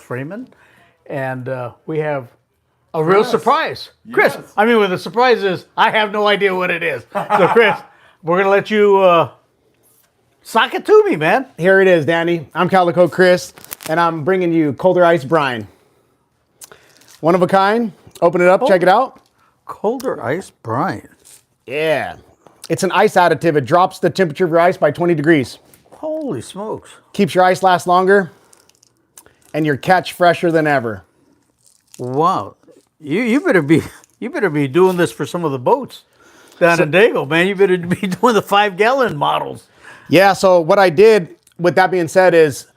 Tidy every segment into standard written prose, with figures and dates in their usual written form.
Frieman, and we have a real surprise. Chris, I mean, what the surprise is, I have no idea what it is. So, Chris, we're going to let you sock it to me, man. Here it is, Danny. I'm Calico Chris, and I'm bringing you Colder Ice Brine. One of a kind. Open it up, check it out. Colder Ice Brine. Yeah. It's an ice additive. It drops the temperature of your ice by 20 degrees. Holy smokes. Keeps your ice last longer, and your catch fresher than ever. Wow. You better be doing this for some of the boats down in Dago, man. You better be doing the 5-gallon models. Yeah, so what I did, with that being said, is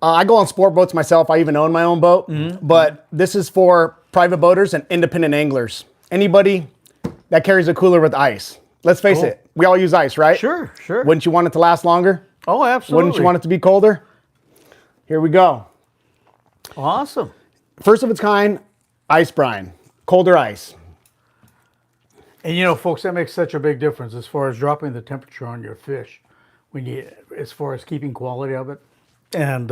I go on sport boats myself. I even own my own boat. But this is for private boaters and independent anglers. Anybody that carries a cooler with ice. Let's face it, we all use ice, right? Sure. Wouldn't you want it to last longer? Oh, absolutely. Wouldn't you want it to be colder? Here we go. Awesome. First of its kind, ice brine. Colder ice. And you know, folks, that makes such a big difference as far as dropping the temperature on your fish, as far as keeping quality of it, and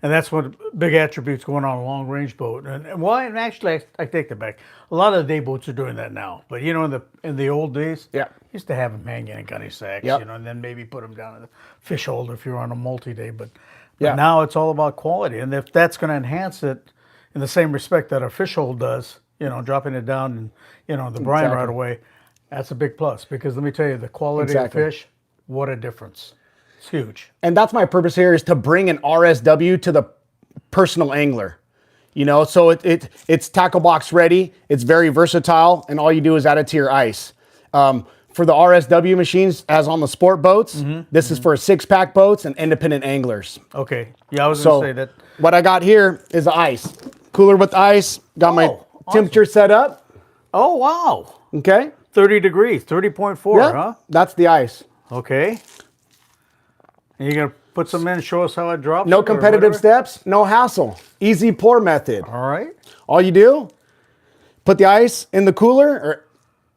that's one big attributes going on a long range boat. And why? And actually, I take that back. A lot of the day boats are doing that now. But you know, in the old days, used to have them hanging in gunny sacks, you know, and then maybe put them down in the fish holder if you're on a multi-day. But now it's all about quality, and if that's going to enhance it in the same respect that a fish hold does, you know, dropping it down and you know the brine right away, that's a big plus. Because let me tell you, the quality of fish, what a difference. It's huge. And that's my purpose here, is to bring an RSW to the personal angler. You know, so it's tackle box ready. It's very versatile, and all you do is add it to your ice. For the RSW machines, as on the sport boats, this is for 6-pack boats and independent anglers. Okay. Yeah, I was going to say that. What I got here is the ice. Cooler with ice. Got my temperature set up. Oh, wow. Okay. 30 degrees, 30.4, huh? That's the ice. Okay. And you're going to put some in and show us how it drops? No competitive steps, no hassle. Easy pour method. All right. All you do, put the ice in the cooler or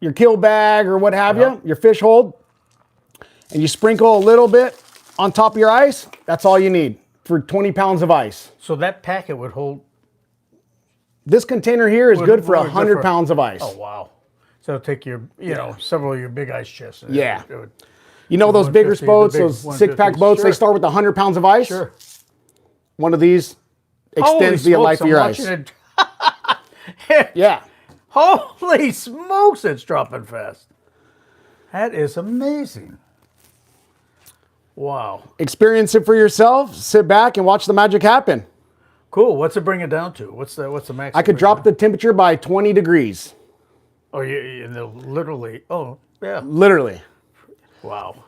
your kill bag or what have you, your fish hold, and you sprinkle a little bit on top of your ice. That's all you need for 20 pounds of ice. So that packet would hold? This container here is good for 100 pounds of ice. Oh, wow. So it'll take your, you know, several of your big ice chests. You know those bigger boats, those 6-pack boats, they start with 100 pounds of ice? Sure. One of these extends the life of your ice. Yeah. Holy smokes, it's dropping fast. That is amazing. Wow. Experience it for yourself. Sit back and watch the magic happen. Cool. What's it bring it down to? What's the max? I could drop the temperature by 20 degrees. Oh, literally. Oh, yeah. Literally. Wow.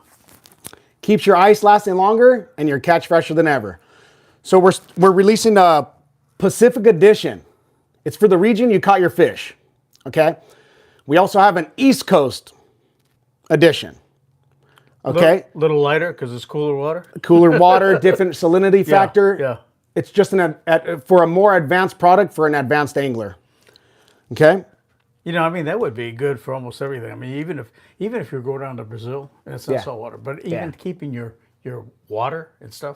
Keeps your ice lasting longer and your catch fresher than ever. So we're releasing a Pacific edition. It's for the region you caught your fish. Okay. We also have an East Coast edition. Okay. Little lighter because it's cooler water. Cooler water, different salinity factor. Yeah. It's just for a more advanced product for an advanced angler. Okay. You know, I mean, that would be good for almost everything. I mean, even if you go down to Brazil and it's not salt water, but even keeping your water and stuff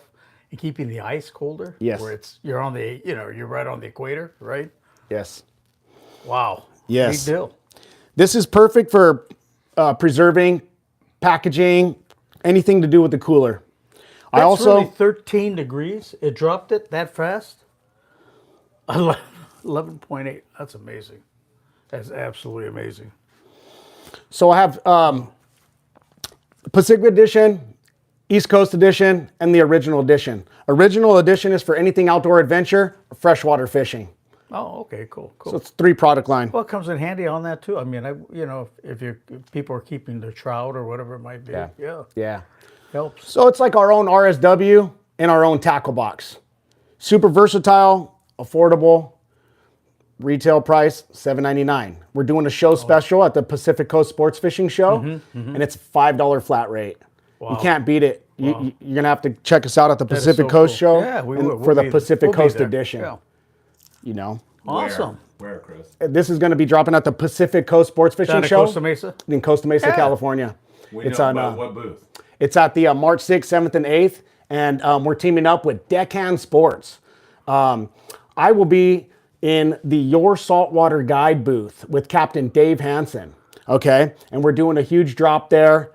and keeping the ice colder. Yes. Where you're right on the equator, right? Yes. Wow. Yes. Big deal. This is perfect for preserving, packaging, anything to do with the cooler. That's really 13 degrees. It dropped it that fast. 11.8. That's amazing. That's absolutely amazing. So I have Pacific Edition, East Coast Edition, and the Original Edition. Original Edition is for anything outdoor adventure, freshwater fishing. Oh, okay, cool. So it's 3 product line. Well, it comes in handy on that too. I mean, if people are keeping their trout or whatever it might be. Yeah. Helps. So it's like our own RSW and our own tackle box. Super versatile, affordable. Retail price, $7.99. We're doing a show special at the Pacific Coast Sports Fishing Show, and it's $5 flat rate. Wow. You can't beat it. You're going to have to check us out at the Pacific Coast Show for the Pacific Coast Edition. Yeah. You know? Awesome. Where, Chris? This is going to be dropping at the Pacific Coast Sports Fishing Show. Costa Mesa? In Costa Mesa, California. It's on what booth? It's at the March 6th, 7th, and 8th, and we're teaming up with Deckhand Sports. I will be in the Your Saltwater Guide booth with Captain Dave Hansen. Okay. And we're doing a huge drop there.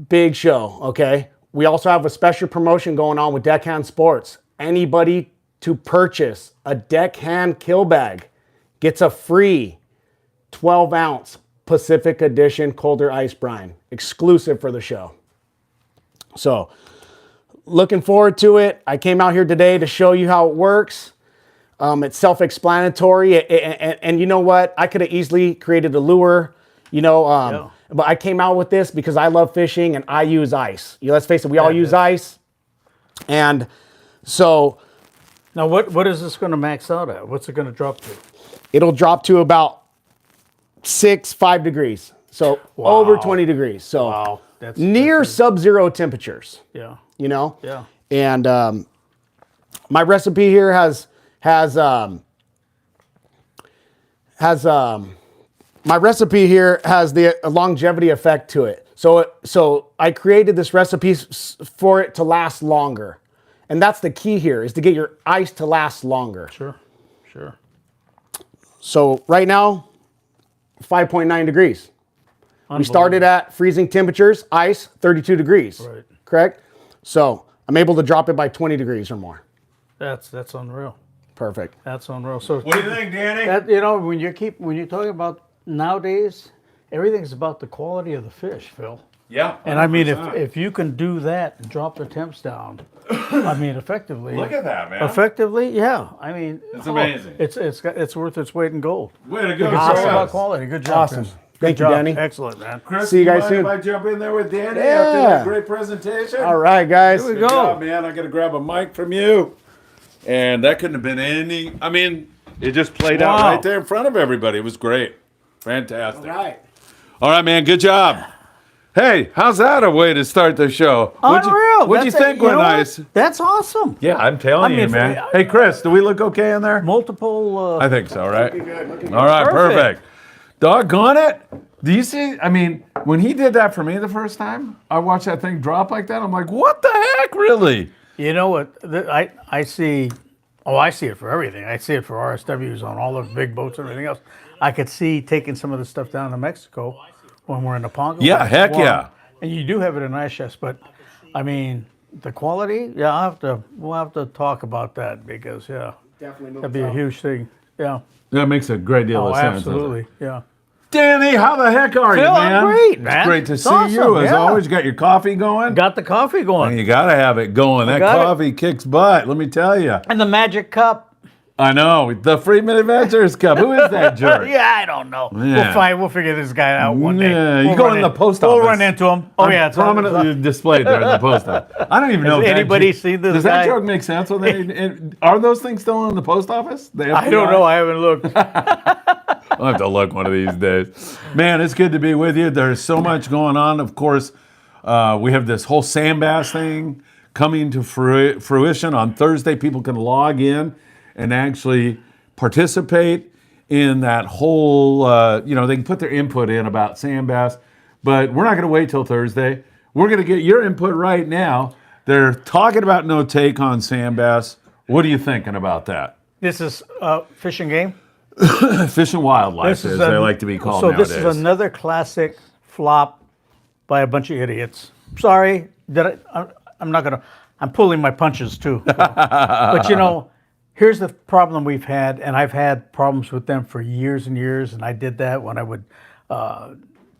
Big show. Okay. We also have a special promotion going on with Deckhand Sports. Anybody to purchase a Deckhand kill bag gets a free 12-ounce Pacific Edition Colder Ice Brine, exclusive for the show. So, looking forward to it. I came out here today to show you how it works. It's self-explanatory, and you know what? I could have easily created a lure, but I came out with this because I love fishing and I use ice. Let's face it, we all use ice. And so... Now, what is this going to max out at? What's it going to drop to? It'll drop to about 5 degrees. So over 20 degrees. So that's near sub-zero temperatures. Yeah. Yeah. And my recipe here has the longevity effect to it. So I created this recipe for it to last longer. And that's the key here, is to get your ice to last longer. Sure. So right now, 5.9 degrees. We started at freezing temperatures, ice, 32 degrees. Right. Correct? So I'm able to drop it by 20 degrees or more. That's unreal. Perfect. That's unreal. So what do you think, Danny? When you're talking about nowadays, everything's about the quality of the fish, Phil. Yeah. 100%. And I mean, if you can do that and drop the temps down, I mean, effectively. Look at that, man. Effectively, yeah. I mean, it's amazing. It's worth its weight in gold. Way to go. It's all about quality. Good job. Awesome. Thank you, Danny. Excellent, man. Chris, see you guys soon. If I jump in there with Danny Yeah. after that great presentation? All right, guys. Here we Good go. job, man. I got to grab a mic from you. And that couldn't have been any. I mean, it just played out right there in front of everybody. It was great. Fantastic. All right, man. Good job. Hey, how's that a way to start the show? Unreal. What'd you think went nice? That's awesome. Yeah, I'm telling you, man. Hey, Chris, do we look okay in there? Multiple. I think so, right? All right, perfect. Doggone it. Do you see? I mean, when he did that for me the first time, I watched that thing drop like that. I'm like, what the heck, really? You know what? I see. Oh, I see it for everything. I see it for RSWs on all the big boats and everything else. I could see taking some of the stuff down to Mexico when we're in the Pongo. Yeah, heck yeah. And you do have it in ice chests, but I mean the quality. Yeah, we'll have to talk about that because Definitely that'd be a huge thing. Yeah. That makes a great deal of sense. Absolutely. Yeah. Danny, how the heck are you, Phil, man? I'm great, man. It's great to It's see awesome, you. As yeah. always, got your coffee going? Got the coffee going. You got to have it going. That got it. coffee kicks butt, let me tell you. And the magic cup. I know. The Friedman Adventures Cup. Who is that jerk? Yeah, I don't know. Yeah. We'll figure this guy out one day. Yeah, We'll you go run in the post office. We'll run into him. Oh, yeah. It's prominently displayed there in the post office. I don't even know. Has if anybody seen this Does guy? that joke make sense? Are those things still in the post office? I don't know. I haven't looked. I'll have to look one of these days. Man, it's good to be with you. There's so much going on. Of course, we have this whole sand bass thing coming to fruition on Thursday. People can log in and actually participate in that whole, they can put their input in about sand bass, but we're not going to wait till Thursday. We're going to get your input right now. They're talking about no take on sand bass. What are you thinking about that? This is Fish and Game? Fish and Wildlife, as they like to be called nowadays. So this is another classic flop by a bunch of idiots. Sorry, I'm pulling my punches too. But here's the problem we've had, and I've had problems with them for years and years, and I did that when I would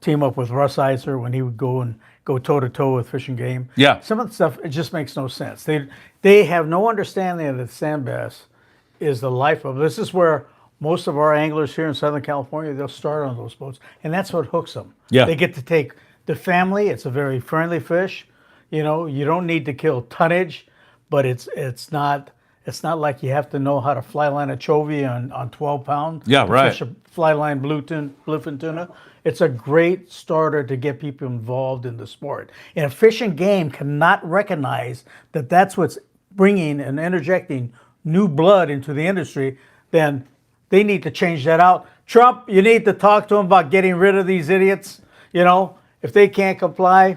team up with Russ Iser when he would go toe-to-toe with Fish and Game. Yeah. Some of the stuff, it just makes no sense. They have no understanding that sand bass is the life of it. This is where most of our anglers here in Southern California, they'll start on those boats, and that's what hooks them. Yeah. They get to take the family. It's a very friendly fish. You don't need to kill tonnage, but it's not like you have to know how to fly line a chovy on 12 pounds. Yeah, right. Fish a fly line bluefin tuna. It's a great starter to get people involved in the sport. And if Fish and Game cannot recognize that that's what's bringing and interjecting new blood into the industry, then they need to change that out. Trump, you need to talk to them about getting rid of these idiots. If they can't comply,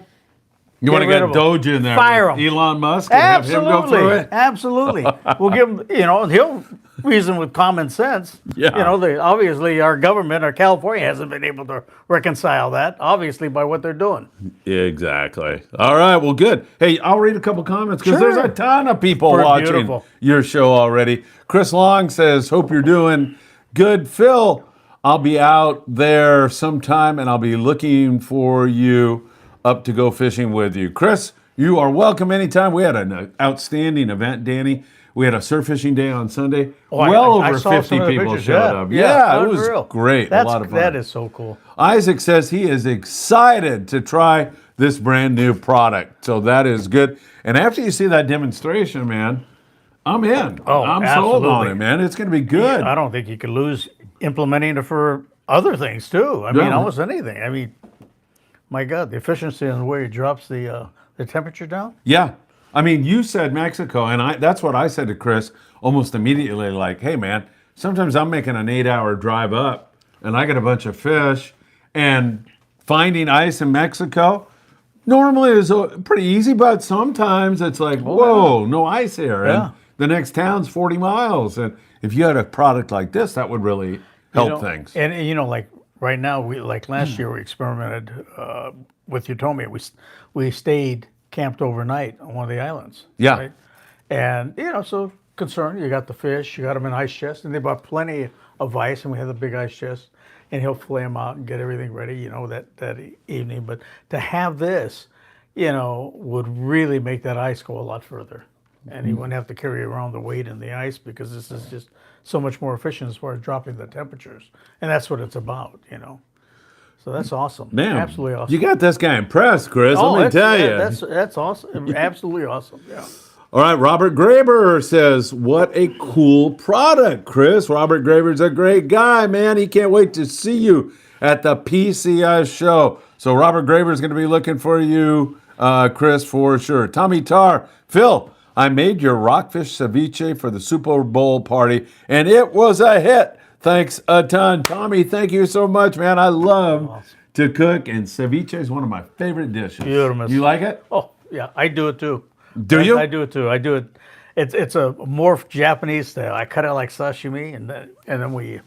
You want to rid get of 'em. Doge in there, Fire with 'em. Elon Musk, and have him go through Absolutely, it? absolutely. We'll give him, he'll reason with common sense. Yeah. Obviously our government, our California hasn't been able to reconcile that, obviously, by what they're doing. Exactly. All right. Well, good. Hey, I'll read a couple comments because Sure. there's a ton of people Pretty watching beautiful. your show already. Chris Long says, "Hope you're doing good, Phil. I'll be out there sometime, and I'll be looking for you up to go fishing with you." Chris, you are welcome anytime. We had an outstanding event, Danny. We had a surf fishing day on Sunday. I Over saw 50 some of the people pictures, showed up. Yeah, it was unreal. great. A lot of fun. That is so cool. Isaac says he is excited to try this brand new product. So that is good. And after you see that demonstration, man, I'm in. Oh, I'm sold on absolutely. it, man. It's going to be good. I don't think you could lose implementing it for other things too. I mean, Yeah. almost anything. I mean, my God, the efficiency and the way it drops the temperature down. Yeah. I mean, you said Mexico, and that's what I said to Chris almost immediately, like, hey, man, sometimes I'm making an 8-hour drive up, and I get a bunch of fish, and finding ice in Mexico normally is pretty easy, but sometimes it's like, whoa, no ice here. Yeah. And the next town's 40 miles. And if you had a product like this, that would really help things. And like right now, last year we experimented with Utomi. We stayed camped overnight on one of the islands. Yeah. Right? And so concerned, you got the fish, you got them in ice chest, and they bought plenty of ice, and we had the big ice chest, and he'll fillet them out and get everything ready, that evening. But to have this, would really make that ice go a lot further. And he wouldn't have to carry around the weight in the ice because this is just so much more efficient as far as dropping the temperatures. And that's what it's about. So that's awesome. Man, absolutely awesome. You got this guy impressed, Chris. Let me tell you. That's awesome. Absolutely awesome. Yeah. All right, Robert Graber says, what a cool product, Chris. Robert Graber's a great guy, man. He can't wait to see you at the PCI show. So Robert Graber's going to be looking for you, Chris, for sure. Tommy Tarr, Phil, I made your rockfish ceviche for the Super Bowl party, and it was a hit. Thanks a ton. Tommy, thank you so much, man. I love to cook, and ceviche is one of my favorite dishes. Beautiful. You like it? Oh, yeah, I do it too. Do you? I do it too. I do it. It's a more Japanese style. I cut it like sashimi, and then we, A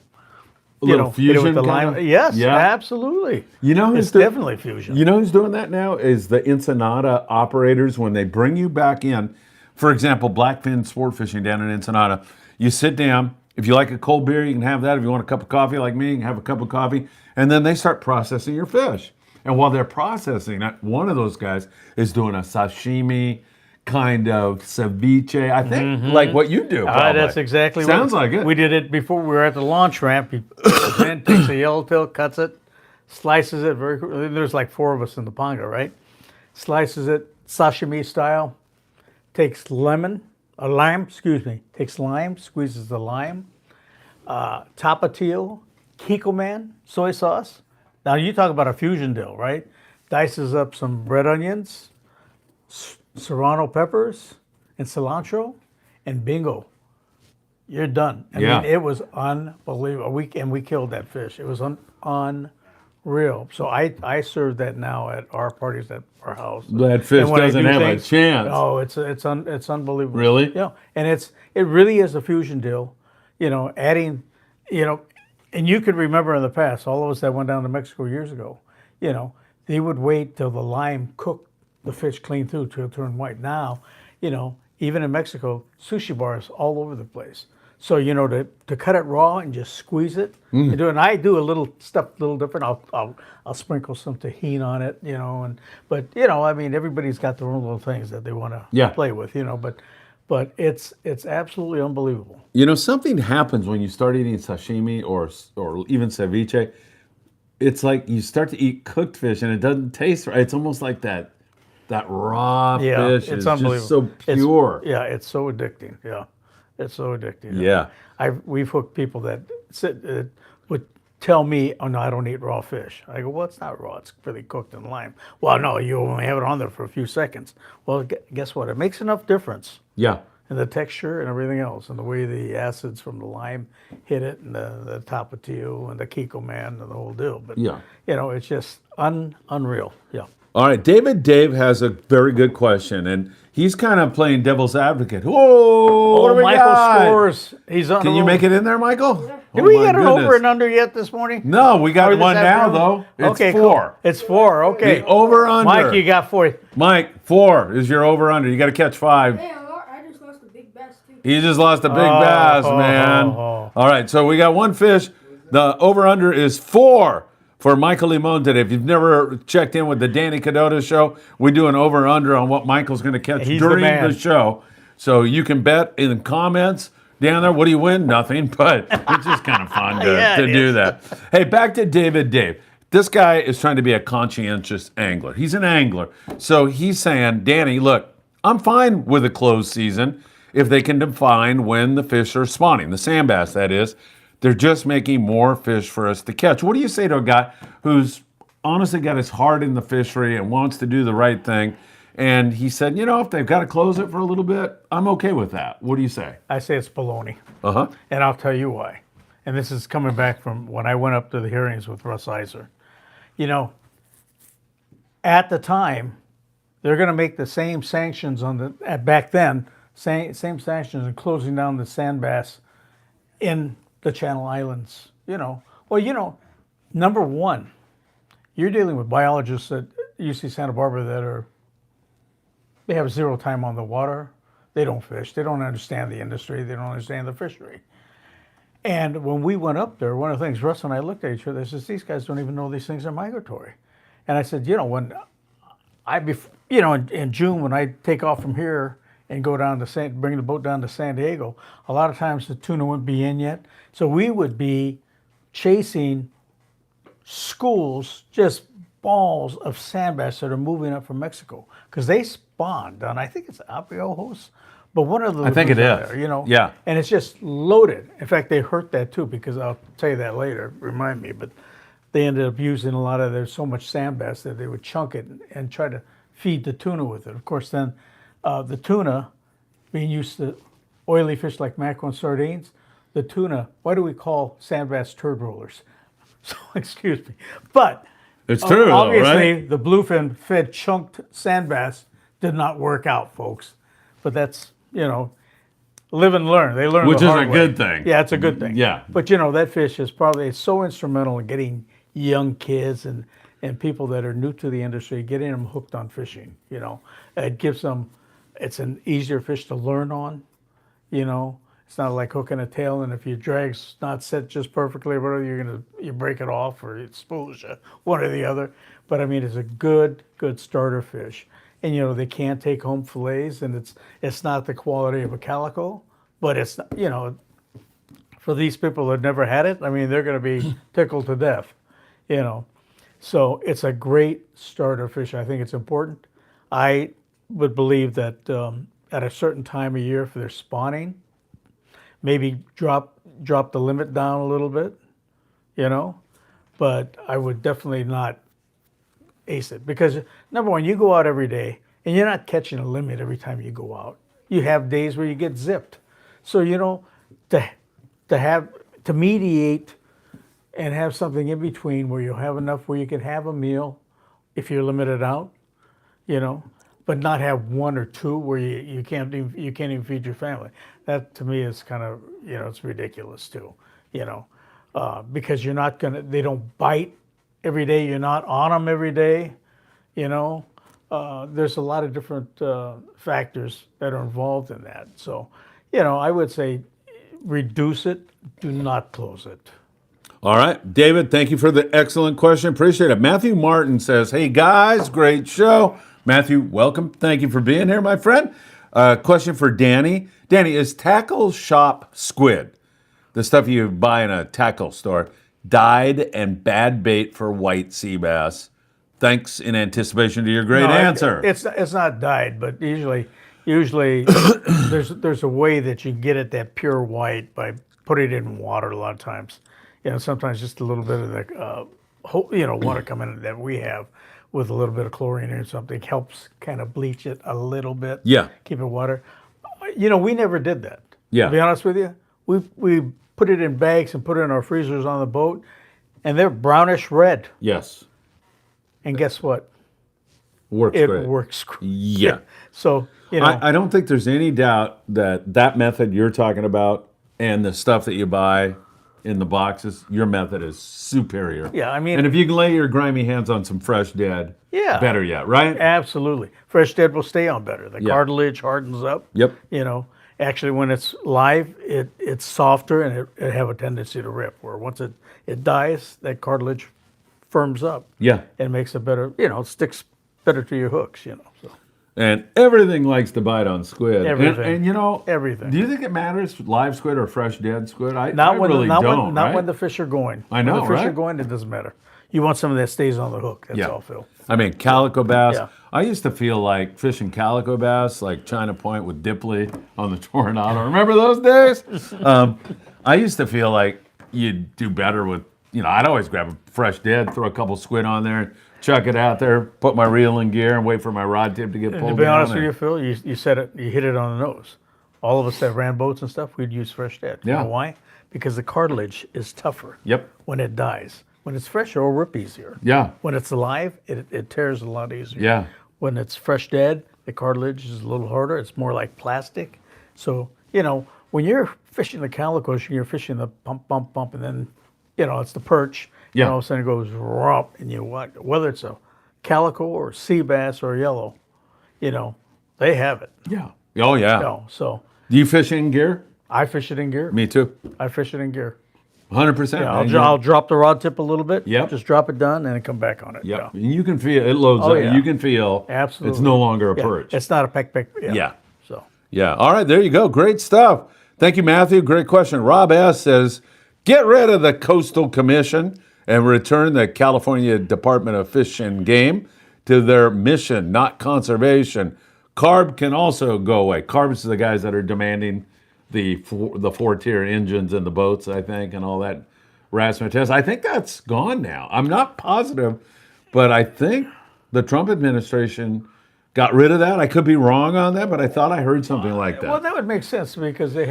little hit it fusion with the kinda? lime. Yes, Yeah. absolutely. You know who's It's definitely fusion. You know who's doing that now is the Ensenada operators. When they bring you back in, for example, Blackfin Sport Fishing down in Ensenada, you sit down. If you like a cold beer, you can have that. If you want a cup of coffee like me, you can have a cup of coffee. And then they start processing your fish. And while they're processing it, one of those guys is doing a sashimi kind of ceviche. I think like what you do. Probably. That's exactly Sounds like it. We did it before we were at the launch ramp. He then takes a yellowtail, cuts it, slices it very quickly. There's like 4 of us in the ponga, right? Slices it sashimi style. Takes lime, takes lime, squeezes the lime. Tapatio, Kikkoman, soy sauce. Now you talk about a fusion deal, right? Dices up some red onions, serrano peppers, and cilantro, and bingo. You're done. I mean, it was unbelievable. We killed that fish. It was unreal. So I serve that now at our parties at our house. That fish And when I doesn't do have things- a chance. Oh, it's unbelievable. Really? Yeah, and it really is a fusion deal. Adding, and you could remember in the past, all of us that went down to Mexico years ago, they would wait till the lime cooked the fish clean through till it turned white. Now, even in Mexico, sushi bars all over the place. So to cut it raw and just squeeze it, and I do a little different. I'll sprinkle some tahini on it, but I mean everybody's got their own little things that they want to play with, but it's absolutely unbelievable. Something happens when you start eating sashimi or even ceviche. It's like you start to eat cooked fish and it doesn't taste right. It's almost like that raw fish it's is unbelievable. just so pure. It's so addicting. Yeah, it's so addicting. Yeah. We've hooked people that would tell me, "Oh no, I don't eat raw fish." I go, "Well, it's not raw. It's really cooked in lime." "Well, no, you only have it on there for a few seconds." Well, guess what? It makes enough difference. Yeah. And the texture and everything else, and the way the acids from the lime hit it, and the tapatio and the Kikkoman and the whole deal. But it's just unreal. Yeah. All right, Dave has a very good question, and he's kind of playing devil's advocate. Whoa, what do we Michael got? scores. He's on. Can you make it in there, Michael? Did Oh, we my get an goodness. over and under yet this morning? No, we got Or this one now, afternoon? though. It's Okay, 4. Cool. It's 4. Okay. The over-under. Mike, you got 4. Mike, 4 is your over-under. You got to catch 5. Hey, I just lost a big bass too. He just lost a big bass, man. All right, so we got one fish. The over-under is 4 for Michael Limon today. If you've never checked in with the Danny Kadota Show, we do an over-under on what Michael's going to catch He's the during man. the show. So you can bet in the comments down there. What do you win? Nothing, but it's just kind of fun Yeah, to it do is. that. Hey, back to Dave. This guy is trying to be a conscientious angler. He's an angler. So he's saying, Danny, look, I'm fine with a closed season if they can define when the fish are spawning, the sand bass, that is. They're just making more fish for us to catch. What do you say to a guy who's honestly got his heart in the fishery and wants to do the right thing? And he said, if they've got to close it for a little bit, I'm okay with that. What do you say? I say it's baloney. Uh-huh. And I'll tell you why. And this is coming back from when I went up to the hearings with Russ Iser. At the time, they're going to make the same sanctions back then, same sanctions and closing down the sand bass in the Channel Islands. Number one, you're dealing with biologists at UC Santa Barbara they have 0 time on the water. They don't fish. They don't understand the industry. They don't understand the fishery. And when we went up there, one of the things, Russ and I looked at each other, I said, these guys don't even know these things are migratory. And I said, when in June, when I take off from here and go down to bring the boat down to San Diego, a lot of times the tuna wouldn't be in yet. So we would be chasing schools, just balls of sand bass that are moving up from Mexico because they spawned on, I think it's Apiojos, but one of the I think it lagoons is. out there, Yeah. and it's just loaded. In fact, they hurt that too because I'll tell you that later. Remind me, but they ended up using a lot of there's so much sand bass that they would chunk it and try to feed the tuna with it. Of course, then the tuna being used to oily fish like mackerel and sardines, the tuna. Why do we call sand bass turd rollers? So excuse me, but It's true, though, obviously right? the bluefin fed chunked sand bass did not work out, folks. But that's live and learn. They learn Which the is hard a way. good thing. Yeah, it's a good thing. Yeah. But that fish is probably so instrumental in getting young kids and people that are new to the industry, getting them hooked on fishing. It gives them. It's an easier fish to learn on. It's not like hooking a tail, and if your drag's not set just perfectly, whatever, you break it off or it spools you, one or the other. But I mean, it's a good starter fish. And they can't take home fillets, and it's not the quality of a calico, but it's for these people that never had it, I mean, they're going to be tickled to death. So it's a great starter fish. I think it's important. I would believe that at a certain time of year for their spawning, maybe drop the limit down a little bit, but I would definitely not ace it because number one, you go out every day and you're not catching a limit every time you go out. You have days where you get zipped. So, to mediate and have something in between where you'll have enough where you can have a meal if you're limited out, but not have 1 or 2 where you can't even feed your family. That to me is kind of, it's ridiculous too, because they don't bite every day. You're not on them every day, there's a lot of different factors that are involved in that. So, I would say reduce it, do not close it. All right, David, thank you for the excellent question. Appreciate it. Matthew Martin says, hey, guys, great show. Matthew, welcome. Thank you for being here, my friend. Question for Danny. Danny, is tackle shop squid, the stuff you buy in a tackle store, dyed and bad bait for white sea bass? Thanks in anticipation to your great answer. It's not dyed, but usually there's a way that you get it that pure white by putting it in water a lot of times. Sometimes just a little bit of the water coming in that we have with a little bit of chlorine or something helps kind of bleach it a little bit. Yeah. Keep it water. We never did that. Yeah. To be honest with you, we put it in bags and put it in our freezers on the boat, and they're brownish red. Yes. And guess what? Works it great. works great. Yeah. So, you know, I don't think there's any doubt that that method you're talking about and the stuff that you buy in the boxes, your method is superior. Yeah, I mean- and if you can lay your grimy hands on some fresh dead, Yeah. better yet, right? absolutely. Fresh dead will stay on better. The Yeah. cartilage hardens up. Yep. You know, actually, when it's live, it's softer and it have a tendency to rip. Where once it dies, that cartilage firms up. Yeah. And makes it better. You know, it sticks better to your hooks. You know. So And everything likes to bite on squid. Everything. And you know, Everything. Do you think it matters live squid or fresh dead squid? I not when really not don't. when not right? when the fish are going. I know, When the fish are right? going, it doesn't matter. You want something that stays on the hook. That's all, Phil. I mean, calico bass. Yeah. I used to feel like fishing calico bass, like China Point with Dipley on the Tornado. Remember those days? I used to feel like you'd do better with, you know, I'd always grab a fresh dead, throw a couple squid on there, chuck it out there, put my reel in gear, and wait for my rod tip to get pulled To be down. honest with you, Phil, you said it. You hit it on the nose. All of us that ran boats and stuff, we'd use fresh dead. Yeah. You know why? Because the cartilage is tougher. Yep. When it dies. When it's fresh, it'll rip easier. Yeah. When it's alive, it tears a lot easier. Yeah. When it's fresh dead, the cartilage is a little harder. It's more like plastic. So, you know, when you're fishing the calicos, you're fishing the pump, pump, pump, and then, you know, it's the perch. Yeah. And all of a sudden it goes romp, and you what? Whether it's a calico or sea bass or yellow, you know, they have it. Yeah. Oh, yeah. You know, so Do you fish in gear? I fish it in gear. Me too. I fish it in gear. 100%. Yeah, I'll drop the rod tip a little bit. Yep. Just drop it down and then come back on it. Yep. Yeah. And you can feel it loads Oh, up. yeah. You can feel Absolutely. it's no longer a Yeah, perch. it's not a peck. Yeah. So Yeah. All right. There you go. Great stuff. Thank you, Matthew. Great question. Rob S. says, get rid of the Coastal Commission and return the California Department of Fish and Game to their mission, not conservation. CARB can also go away. CARB is the guys that are demanding the four-tier engines in the boats, I think, and all that razzmatazz. I think that's gone now. I'm not positive, but I think the Trump administration got rid of that. I could be wrong on that, but I thought I heard something like that. well, that would make sense because they've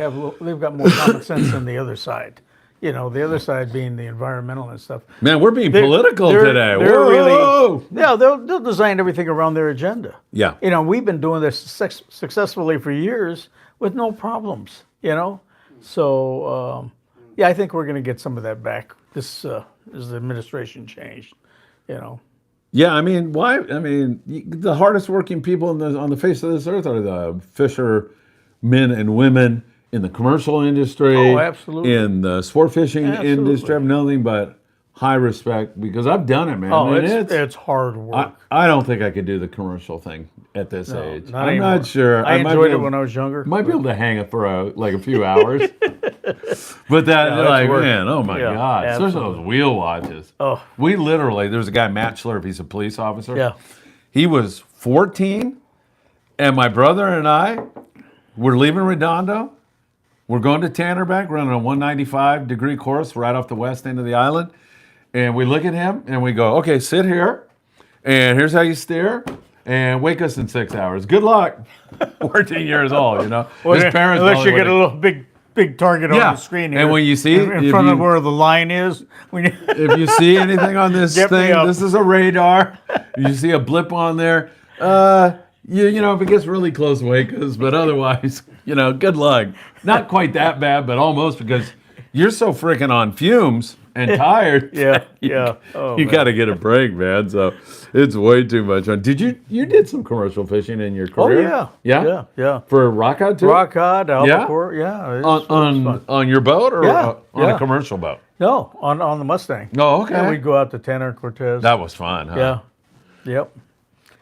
got more common sense than the other side. You know, the other side being the environmental and stuff. Man, we're being They're- political they're- today. they're Whoa! Yeah, they'll design everything around their agenda. Yeah. You know, we've been doing this successfully for years with no problems. You know, so yeah, I think we're going to get some of that back. This as the administration changed. You know. Yeah, I mean, why? I mean, the hardest working people on the face of this earth are the fishermen and women in the commercial industry. Oh, absolutely. In the sport fishing Absolutely. industry. I have nothing but high respect because I've done it, man. Oh, And it's hard work. I don't think I could do the commercial thing at this No, age. not I'm anymore. not sure. I might enjoyed be it able- when I was younger. Might be able to hang it for a few hours. But that, that's like, work. man, oh my Yeah, God. Especially absolutely. those wheel watches. Oh. We literally, there's a guy, Matt Schlurp, he's a police officer. Yeah. He was 14, and my brother and I were leaving Redondo. We're going to Tannerbank, running a 195-degree course right off the west end of the island. And we look at him, and we go, okay, sit here, and here's how you steer, and wake us in 6 hours. Good luck. 14 years old, you know. His parents unless probably you get a would've- little big target Yeah. on the screen here. And when you see it, in if front of you- where the line is, when you, if you see anything on this Get me thing, up. this is a radar. You see a blip on there. You know, if it gets really close, wake us. But otherwise, you know, good luck. Not quite that bad, but almost because you're so freaking on fumes and tired. Yeah, yeah. Oh, you man. got to get a break, man. So it's way too much fun. You did some commercial fishing in your career? Yeah. For rockcod too? Rock cod, albacore, yeah. It's fun. On your boat or Yeah, on yeah. a commercial boat? No, on the Mustang. Oh, okay. Yeah, we'd go out to Tanner Cortez. That was fun, huh? Yeah. Yep.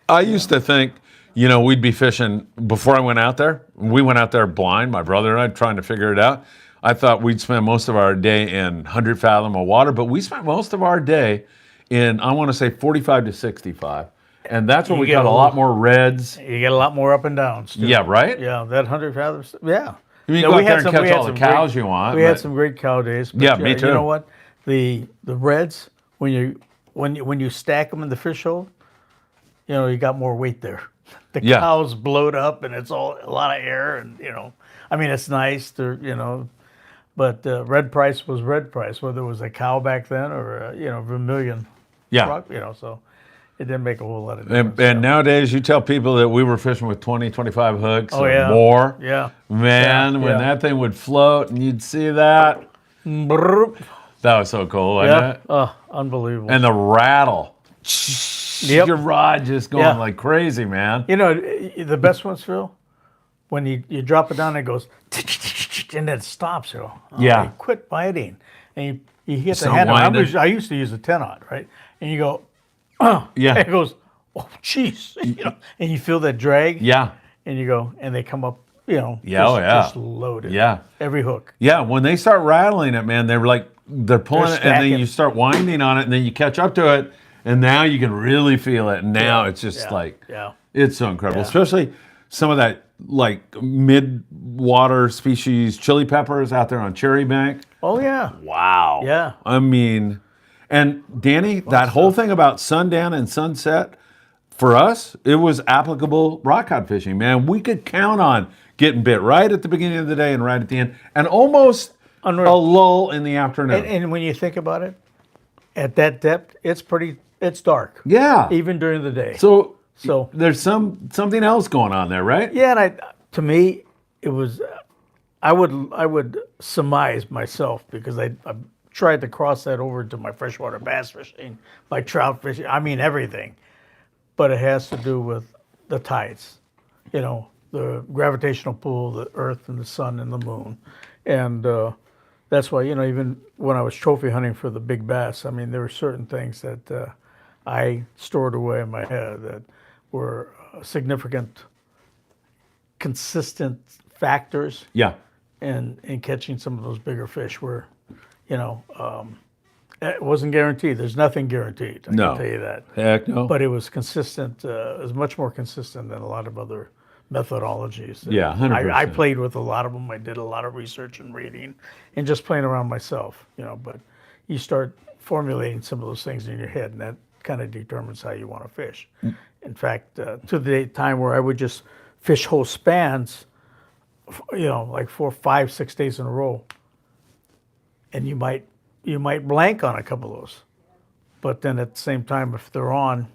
I used to think, you know, we'd be fishing before I went out there. We went out there blind, my brother and I, trying to figure it out. I thought we'd spend most of our day in 100 fathom of water, but we spent most of our day in, I want to say, 45 to 65. And that's where we get got a a lot little- more reds. You get a lot more up and downs. Too. Yeah, right? Yeah, that 100 fathoms. Yeah. You can Yeah, go we out there had and some- catch we had all the some cows great- you want. We had but- some great cow days. But Yeah, me too. You know what? The reds, when you stack them in the fish hole, you know, you got more weight there. The Yeah. cows blowed up, and it's all a lot of air, and you know, I mean, it's nice to but red price was red price, whether it was a cow back then or you know, Vermilion. Yeah. Rock, you know, so it didn't make a whole lot of difference. And nowadays, you tell people that we were fishing with 20, 25 hooks or yeah. more. Yeah. Man, Yeah, when yeah. that thing would float and you'd see that, Brrr. that was so cool, wasn't Yeah. it? Oh, unbelievable. And the rattle. Yep. Your rod just going Yeah. like crazy, man. You know, the best ones, Phil, when you drop it down, it goes, and then it stops. You go, oh, Yeah. quit biting. And you hit the Start handle. winding. I used to use a 10-aught, right? And you go, oh, Yeah. and it goes, oh, jeez. You know, and you feel that drag. Yeah. And you go, and they come up, Yeah, just loaded. Yeah. Every hook. Yeah, when they start rattling it, man, they're pulling it, and then stacking. you start winding on it, and then you catch up to it, and now you can really feel it. And now it's just Yeah. it's so incredible, Yeah. especially some of that like mid-water species chili peppers out there on Cherry Bank. Oh, yeah. Wow. Yeah. I mean, and Danny, that whole thing about sundown and sunset, for us, it was applicable rock cod fishing, man. We could count on getting bit right at the beginning of the day and right at the end, and almost Unreal. a lull in the afternoon. And when you think about it, at that depth, it's dark. Yeah. Even during the day. So So there's something else going on there, right? yeah, and to me, it was. I would surmise myself because I tried to cross that over to my freshwater bass fishing, my trout fishing. I mean everything, but it has to do with the tides. You know, the gravitational pull, the Earth and the sun and the moon, and that's why even when I was trophy hunting for the big bass, I mean there were certain things that I stored away in my head that were significant, consistent factors Yeah. in catching some of those bigger fish. Where, it wasn't guaranteed. There's nothing guaranteed. I No. can tell you that. Heck no. But it was consistent. It was much more consistent than a lot of other methodologies. Yeah, 100%. I played with a lot of them. I did a lot of research and reading, and just playing around myself. But you start formulating some of those things in your head, and that kind of determines how you want to fish. In fact, to the time where I would just fish whole spans, like 4, 5, 6 days in a row, and you might blank on a couple of those, but then at the same time, if they're on,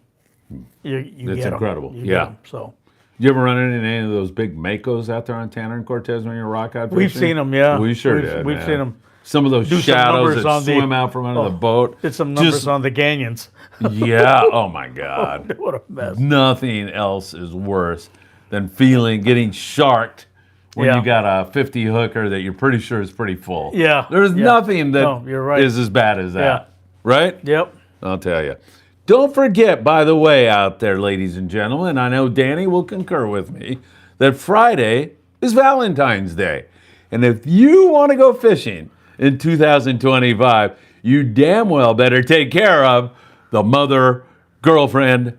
you That's get 'em. incredible. You Yeah. get 'em. So You ever run into any of those big makos out there on Tanner and Cortez when you're rock out fishing? we've seen them, yeah. We sure did. We've man. seen them. Some of those do some shadows numbers that on the- swim out from under the boat. Did some numbers Just- on the canyons. Yeah. Oh my God. What a mess. Nothing else is worse than getting sharked when Yeah. you got a 50 hooker that you're pretty sure is pretty full. Yeah, There's yeah. nothing that No, you're right. is as bad as that. Yeah. Right? Yep. I'll tell you. Don't forget, by the way, out there, ladies and gentlemen, I know Danny will concur with me, that Friday is Valentine's Day. And if you want to go fishing in 2025, you damn well better take care of the mother, girlfriend,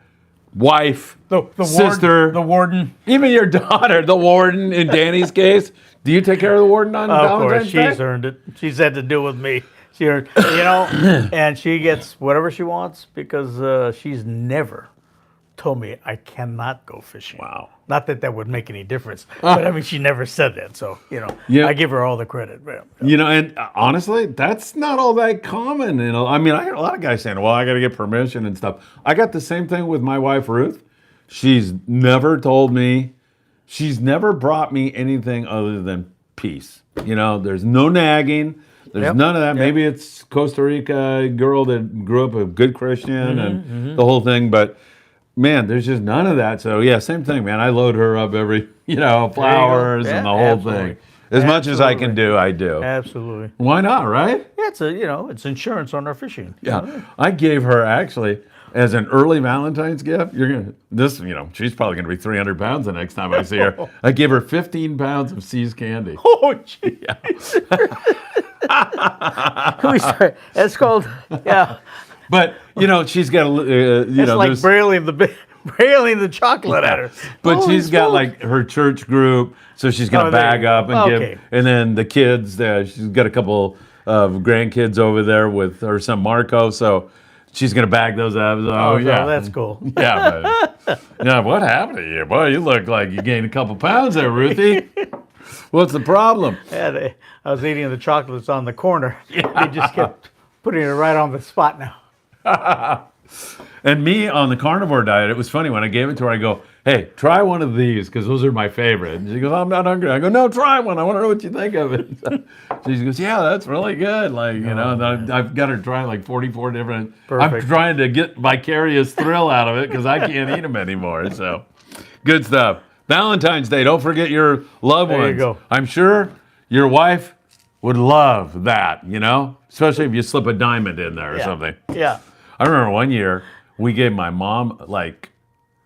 wife, The sister, the warden. even your daughter, the warden in Danny's case. Do you take care of the warden on Of Valentine's course, Day? she's earned it. She's had to deal with me. She earned, and she gets whatever she wants because she's never told me I cannot go fishing. Wow. Not that would make any difference, but I mean, she never said that. So, Yeah. I give her all the credit. And honestly, that's not all that common. I mean, I hear a lot of guys saying, well, I got to get permission and stuff. I got the same thing with my wife, Ruth. She's never told me, she's never brought me anything other than peace. There's no nagging. There's Yep. none of that. Yep. Maybe it's Costa Rica girl that grew up a good Christian and the whole thing. But man, there's just none of that. So yeah, same thing, man. I load her up every, flowers Yeah, and the whole absolutely. thing. As much as I can do, I do. Absolutely. Why not, right? Yeah, it's insurance on our fishing. Yeah. I gave her actually as an early Valentine's gift. She's probably gonna be 300 pounds the next time I see her. I gave her 15 pounds of See's candy. Oh, gee. It's called, yeah. But she's got It's like there's- brailing the chocolate at her. But Holy she's got smokes. like her church group, so she's gonna Oh, there bag you go. up and Okay. give, and then the kids. She's got a couple of grandkids over there with her son Marco, so she's gonna bag those up. Oh, yeah, that's cool. yeah. Yeah, what happened to you, boy? You look like you gained a couple pounds there, Ruthie. What's the problem? Yeah, I was eating the chocolates on the corner. They just kept putting it right on the spot now. And me on the carnivore diet, it was funny when I gave it to her. I go, "Hey, try one of these because those are my favorite." And she goes, "I'm not hungry." I go, "No, try one. I want to know what you think of it." She goes, "Yeah, that's really good." Like, you know, and I've got her try like 44 different. Perfect. I'm trying to get vicarious thrill out of it because I can't eat them anymore. So, good stuff. Valentine's Day. Don't forget your loved ones. There you go. I'm sure your wife would love that. You know, especially if you slip a diamond in there or something. Yeah. I remember one year we gave my mom, like,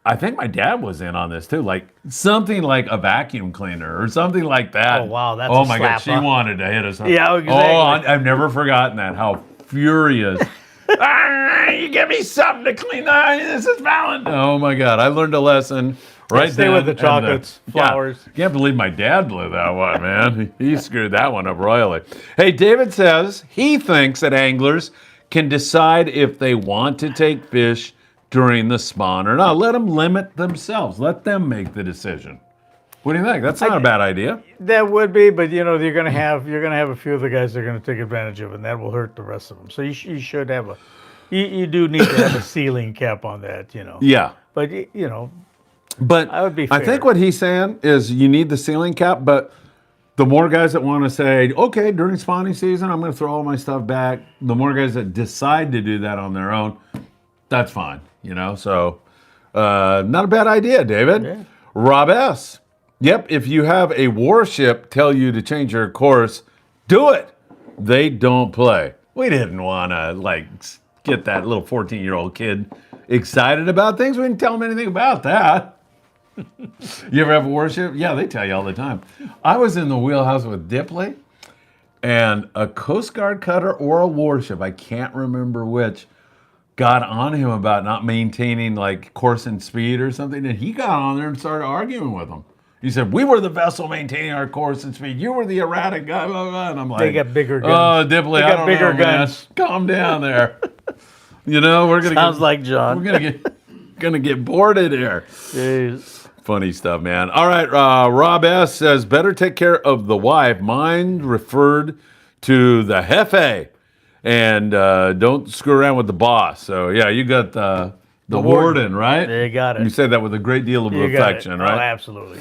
I think my dad was in on this too, like something like a vacuum cleaner or something like that. Oh, wow, that's oh a my slap, God, she huh? wanted to hit us. Yeah, exactly. Oh, I've never forgotten that. How furious. You give me something to clean. This is Valentine. Oh my God, I learned a lesson. Right stay then with the and chocolates, yeah, flowers. can't believe my dad blew that one, man. He screwed that one up royally. Hey, David says he thinks that anglers can decide if they want to take fish during the spawn or not. Let them limit themselves. Let them make the decision. What do you think? That's not a bad idea. That would be, but you know, you're gonna have a few of the guys that are gonna take advantage of it, and that will hurt the rest of them. So you should have you do need to have a ceiling cap on that, you know. Yeah. But you know, But I would be I fair. think what he's saying is you need the ceiling cap, but the more guys that want to say, okay, during spawning season, I'm going to throw all my stuff back, the more guys that decide to do that on their own, that's fine, you know? So, not a bad idea, David. Yeah. Rob S. Yep, if you have a warship tell you to change your course, do it. They don't play. We didn't want to, like, get that little 14-year-old kid excited about things. We didn't tell him anything about that. You ever have a warship? Yeah, they tell you all the time. I was in the wheelhouse with Dipley and a Coast Guard cutter or a warship, I can't remember which, got on him about not maintaining like course and speed or something, and he got on there and started arguing with him. He said, "We were the vessel maintaining our course and speed. You were the erratic guy." Blah, blah. And I'm like, they got bigger guns. "Oh, Dipley, They I got don't bigger know, man. guns. Calm down there." You know, we're gonna Sounds like John. we're gonna get boarded here. Jeez. Funny stuff, man. All right, Rob S. says, better take care of the wife. Mine referred to the jefe, and don't screw around with the boss. So, yeah, you got the warden, right? You got it. You said that with a great deal of You got affection, it. Oh, right? absolutely.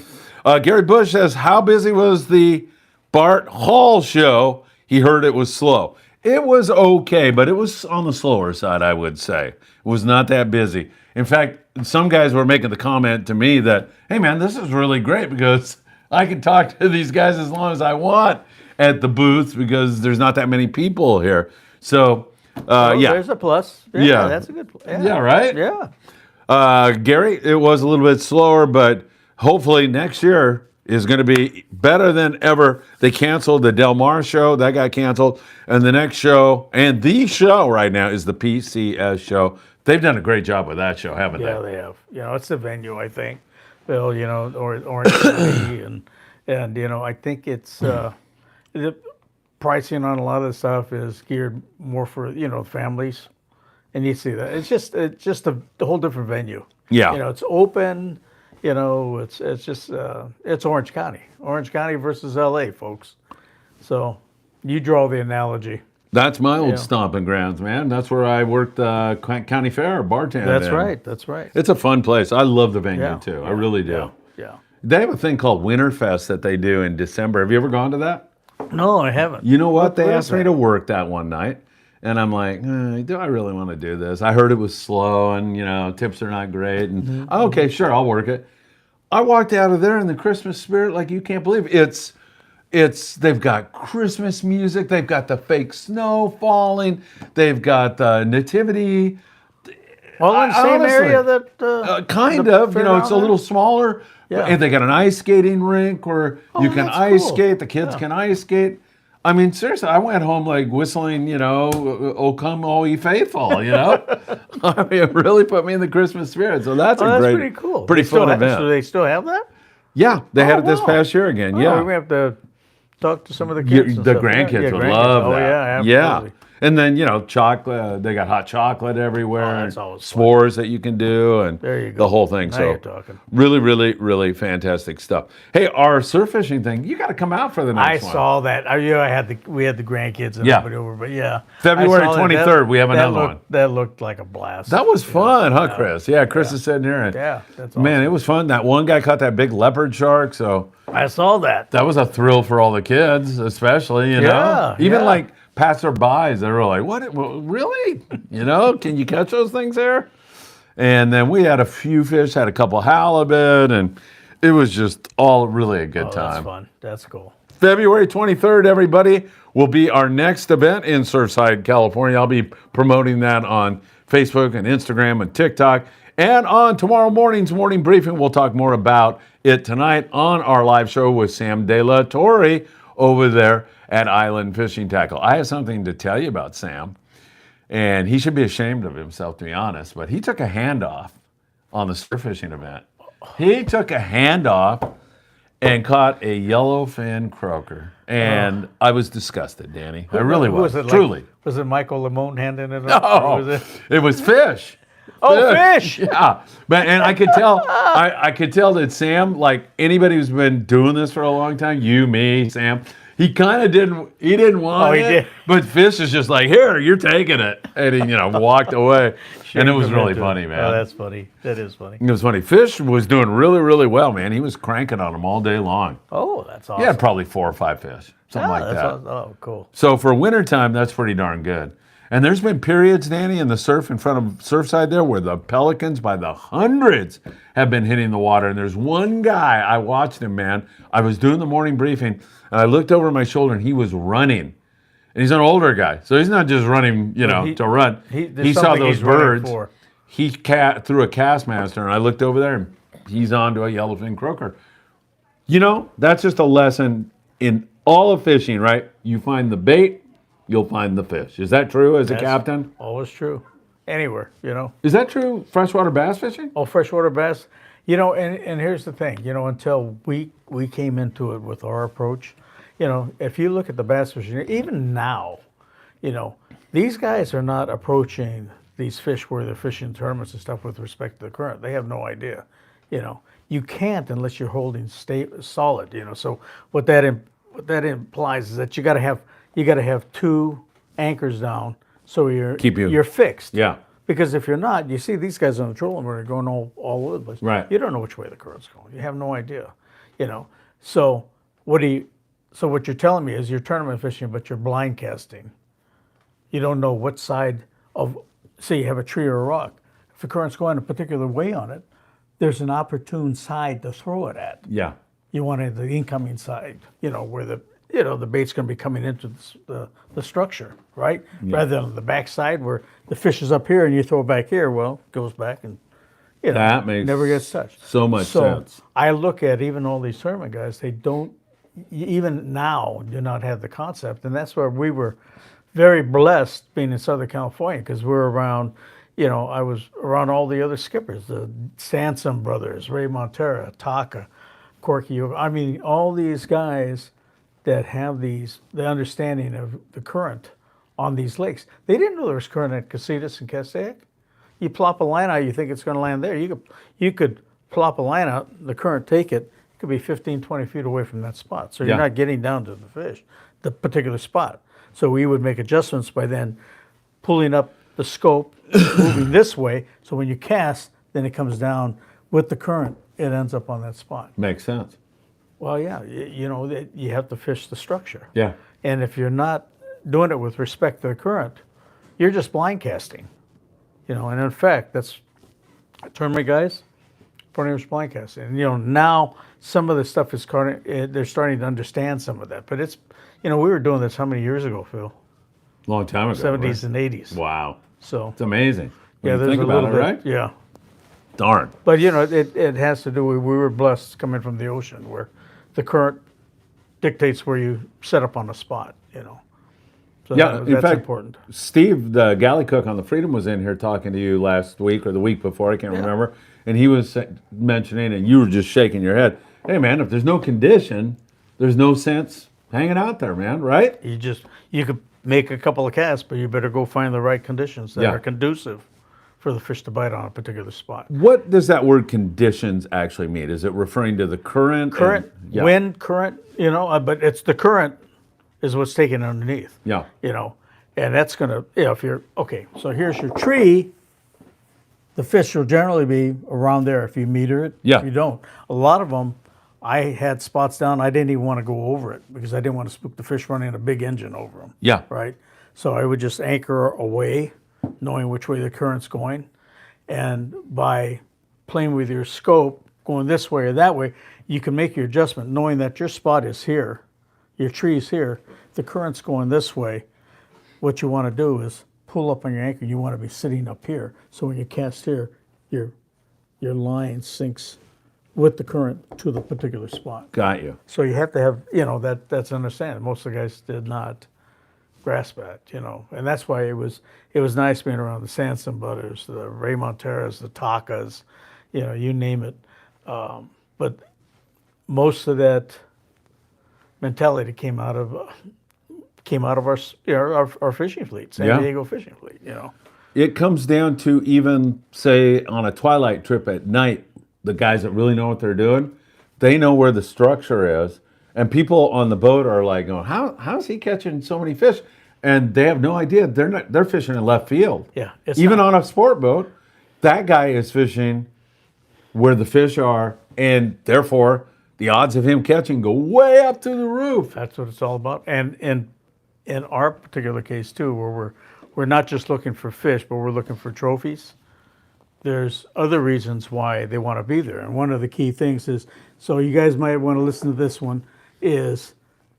Gary Bush says, how busy was the Bart Hall show? He heard it was slow. It was okay, but it was on the slower side, I would say. It was not that busy. In fact, some guys were making the comment to me that, hey, man, this is really great because I can talk to these guys as long as I want at the booth because there's not that many people here. So, yeah. There's a plus. Yeah. That's a good plus. Yeah, right? Yeah. Gary, it was a little bit slower, but hopefully next year is going to be better than ever. They canceled the Del Mar show. That got canceled. And the next show, and the show right now is the PCS show. They've done a great job with that show, haven't Yeah, they? they have. You know, it's the venue, I think. Well, you know, or Orange County, and you know, I think it's the pricing on a lot of the stuff is geared more for families, and you see that it's just a whole different venue. Yeah. You know, it's open. You know, it's just it's Orange County versus LA, folks. So you draw the analogy. That's my old Yeah. stomping grounds, man. That's where I worked county fair bartending. That's right. That's right. It's a fun place. I love the venue Yeah, too. I yeah, really do. Yeah. They have a thing called Winterfest that they do in December. Have you ever gone to that? No, I haven't. You know what? They What is asked me that? to work that one night, and I'm like, do I really want to do this? I heard it was slow, and tips are not great. And okay, sure, I'll work it. I walked out of there in the Christmas spirit like you can't believe it. They've got Christmas music. They've got the fake snow falling. They've got the nativity. Well, in the same Honestly, area that Kind the of. It's a little smaller. Yeah. And they got an ice skating rink where you can that's ice cool. skate. The kids can ice skate. I mean, seriously, I went home like whistling, "O Come All Ye Faithful," I mean, it really put me in the Christmas spirit. So that's Oh, a that's great, pretty cool. pretty They still fun have- event. So they still have that? Yeah, they had it this wow. past year again. Oh, Yeah. we have to talk to some of the You- kids. and the stuff. grandkids Yeah, would grandkids. love Oh, that. yeah, Yeah. absolutely. And then, chocolate, they got hot chocolate everywhere. Oh, that's and always fun. s'mores that you can do, and There you go. the whole thing. Now So you're talking. really, really, really fantastic stuff. Hey, our surf fishing thing, you got to come out for the I next one. saw that. We had the grandkids and Yeah. everybody over, but yeah. February I saw that. 23rd, we have That another looked- one. That looked like a blast. That was fun, huh, Chris? Yeah, Chris is sitting here. And, Yeah, that's awesome. man, it was fun. That one guy caught that big leopard shark, so I saw that. that was a thrill for all the kids, especially, you know. Yeah, Even yeah. like passerbys, they were like, "What? Really? Can you catch those things there?" And then we had a few fish, had a couple halibut, and it was just all really a good Oh, time. that's fun. That's cool. February 23rd, everybody, will be our next event in Surfside, California. I'll be promoting that on Facebook and Instagram and TikTok. And on tomorrow morning's morning briefing, we'll talk more about it tonight on our live show with Sam De La Torre over there at Island Fishing Tqckle. I have something to tell you about Sam, and he should be ashamed of himself, to be honest, but he took a handoff on the surf fishing event. He took a handoff and caught a yellowfin croaker. And I was disgusted, Danny. I really Who was. it? Truly. Was it Michael Lamone handing it up? Or Oh, was it? it was fish. Oh, fish! Yeah, and I could tell. I could tell that Sam, like anybody who's been doing this for a long time, you, me, Sam, he kind of didn't. He didn't want he it. did. But Fish is just like, here, you're taking it, and he, walked away. And it was really Into it. funny, man. Oh, that's funny. That is funny. It was funny. Fish was doing really, really well, man. He was cranking on them all day long. Oh, that's awesome. He had probably 4 or 5 fish, something like that's that. awesome. Oh, cool. So for wintertime, that's pretty darn good. And there's been periods, Danny, in the surf in front of Surfside there where the pelicans by the hundreds have been hitting the water. And there's one guy, I watched him, man. I was doing the morning briefing, and I looked over my shoulder, and he was running. And he's an older guy, so he's not just running, to run. there's He saw something those he's running birds. for. He threw a cast master, and I looked over there, and he's onto a yellowfin croaker. That's just a lesson in all of fishing, right? You find the bait, you'll find the fish. Is that true as a That's captain? Always true. Anywhere, Is that true freshwater bass fishing? Oh, freshwater bass. And here's the thing, until we came into it with our approach, if you look at the bass fishing, even now, these guys are not approaching these fish where they're fishing tournaments and stuff with respect to the current. They have no idea. You can't unless you're holding solid. So what that implies is that you got to have 2 anchors down so you're fixed. Yeah. Because if you're not, you see these guys on the trolling motor going all over the place. Right. You don't know which way the current's going. You have no idea. So what you're telling me is you're tournament fishing, but you're blind casting. You don't know what side of, say you have a tree or a rock. If the current's going a particular way on it, there's an opportune side to throw it at. Yeah. You want it the incoming side, where the bait's going to be coming into the structure, right? Rather than the back side where the fish is up here and you throw it back here. Well, it goes back and That makes never gets touched. so much sense. I look at even all these tournament guys; they don't even now do not have the concept, and that's where we were very blessed being in Southern California because we're around. I was around all the other skippers, the Sansom brothers, Ray Montera, Taka, Corky. I mean, all these guys that have the understanding of the current on these lakes. They didn't know there was current at Casitas and Castaic. You plop a line out, you think it's going to land there. You could plop a line out, the current take it. It could be 15, 20 feet away from that spot. So you're not getting down to the fish, the particular spot. So we would make adjustments by then pulling up the scope, moving this way. So when you cast, then it comes down with the current. It ends up on that spot. Makes sense. Well, yeah, you have to fish the structure. Yeah. And if you're not doing it with respect to the current, you're just blind casting. And in fact, that's tournament guys, pretty much blind casting. And now some of the stuff is they're starting to understand some of that. But it's, we were doing this how many years ago, Phil? Long time ago. 70s right? and 80s. Wow. So It's amazing. When yeah, you there's think a about little it, bit, right? yeah. Darn. But it has to do with we were blessed coming from the ocean where the current dictates where you set up on a spot. So Yeah, in that's fact, important. Steve, the galley cook on the Freedom, was in here talking to you last week or the week before, I can't remember, and he was mentioning, and you were just shaking your head, hey man, if there's no condition, there's no sense hanging out there, man, right? You make a couple of casts, but you better go find the right conditions that Yeah. are conducive for the fish to bite on a particular spot. What does that word conditions actually mean? Is it referring to the current? Current, Yeah. wind, current, but it's the current is what's taken underneath. Yeah. And that's going to, if you're, okay, so here's your tree, the fish will generally be around there if you meter it. Yeah. If you don't. A lot of them, I had spots down, I didn't even want to go over it because I didn't want to spook the fish running a big engine over them. Yeah. Right? So I would just anchor away, knowing which way the current's going. And by playing with your scope, going this way or that way, you can make your adjustment knowing that your spot is here, your tree's here, the current's going this way. What you want to do is pull up on your anchor. You want to be sitting up here. So when you cast here, your line sinks with the current to the particular spot. Got you. So you have to have, that's understanding. Most of the guys did not grasp that, and that's why it was nice being around the Sanson Butters, the Ray Monteras, the Taqckles, you name it. But most of that mentality came out of our fishing fleet, San Diego fishing fleet. It comes down to even, say, on a twilight trip at night, the guys that really know what they're doing, they know where the structure is. And people on the boat are like going, how's he catching so many fish? And they have no idea. They're fishing in left field. Yeah. Even on a sport boat, that guy is fishing where the fish are, and therefore the odds of him catching go way up to the roof. That's what it's all about. And in our particular case too, where we're not just looking for fish, but we're looking for trophies. There's other reasons why they want to be there. And one of the key things is, so you guys might want to listen to this one, is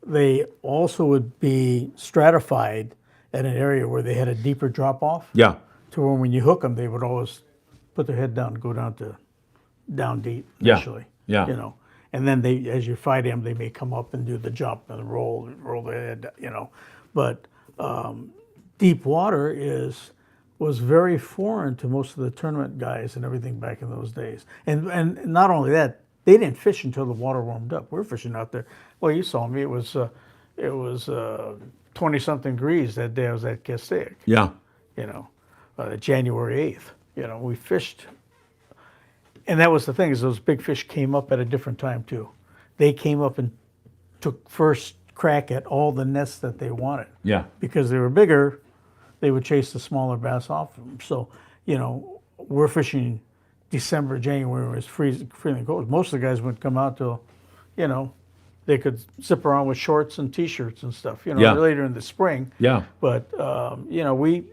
they also would be stratified at an area where they had a deeper drop off. Yeah. To where when you hook them, they would always put their head down and go down deep Yeah. initially. Yeah. And then they, as you fight them, they may come up and do the jump and roll their head, But deep water was very foreign to most of the tournament guys and everything back in those days. And not only that, they didn't fish until the water warmed up. We were fishing out there. Well, you saw me. It was 20-something degrees that day I was at Castaic. Yeah. January 8th. We fished. And that was the thing, is those big fish came up at a different time too. They came up and took first crack at all the nests that they wanted. Yeah. Because they were bigger, they would chase the smaller bass off them. So, we're fishing December, January, when it was freezing cold. Most of the guys wouldn't come out till, they could zip around with shorts and t-shirts and stuff, Yeah. later in the spring. Yeah. But, we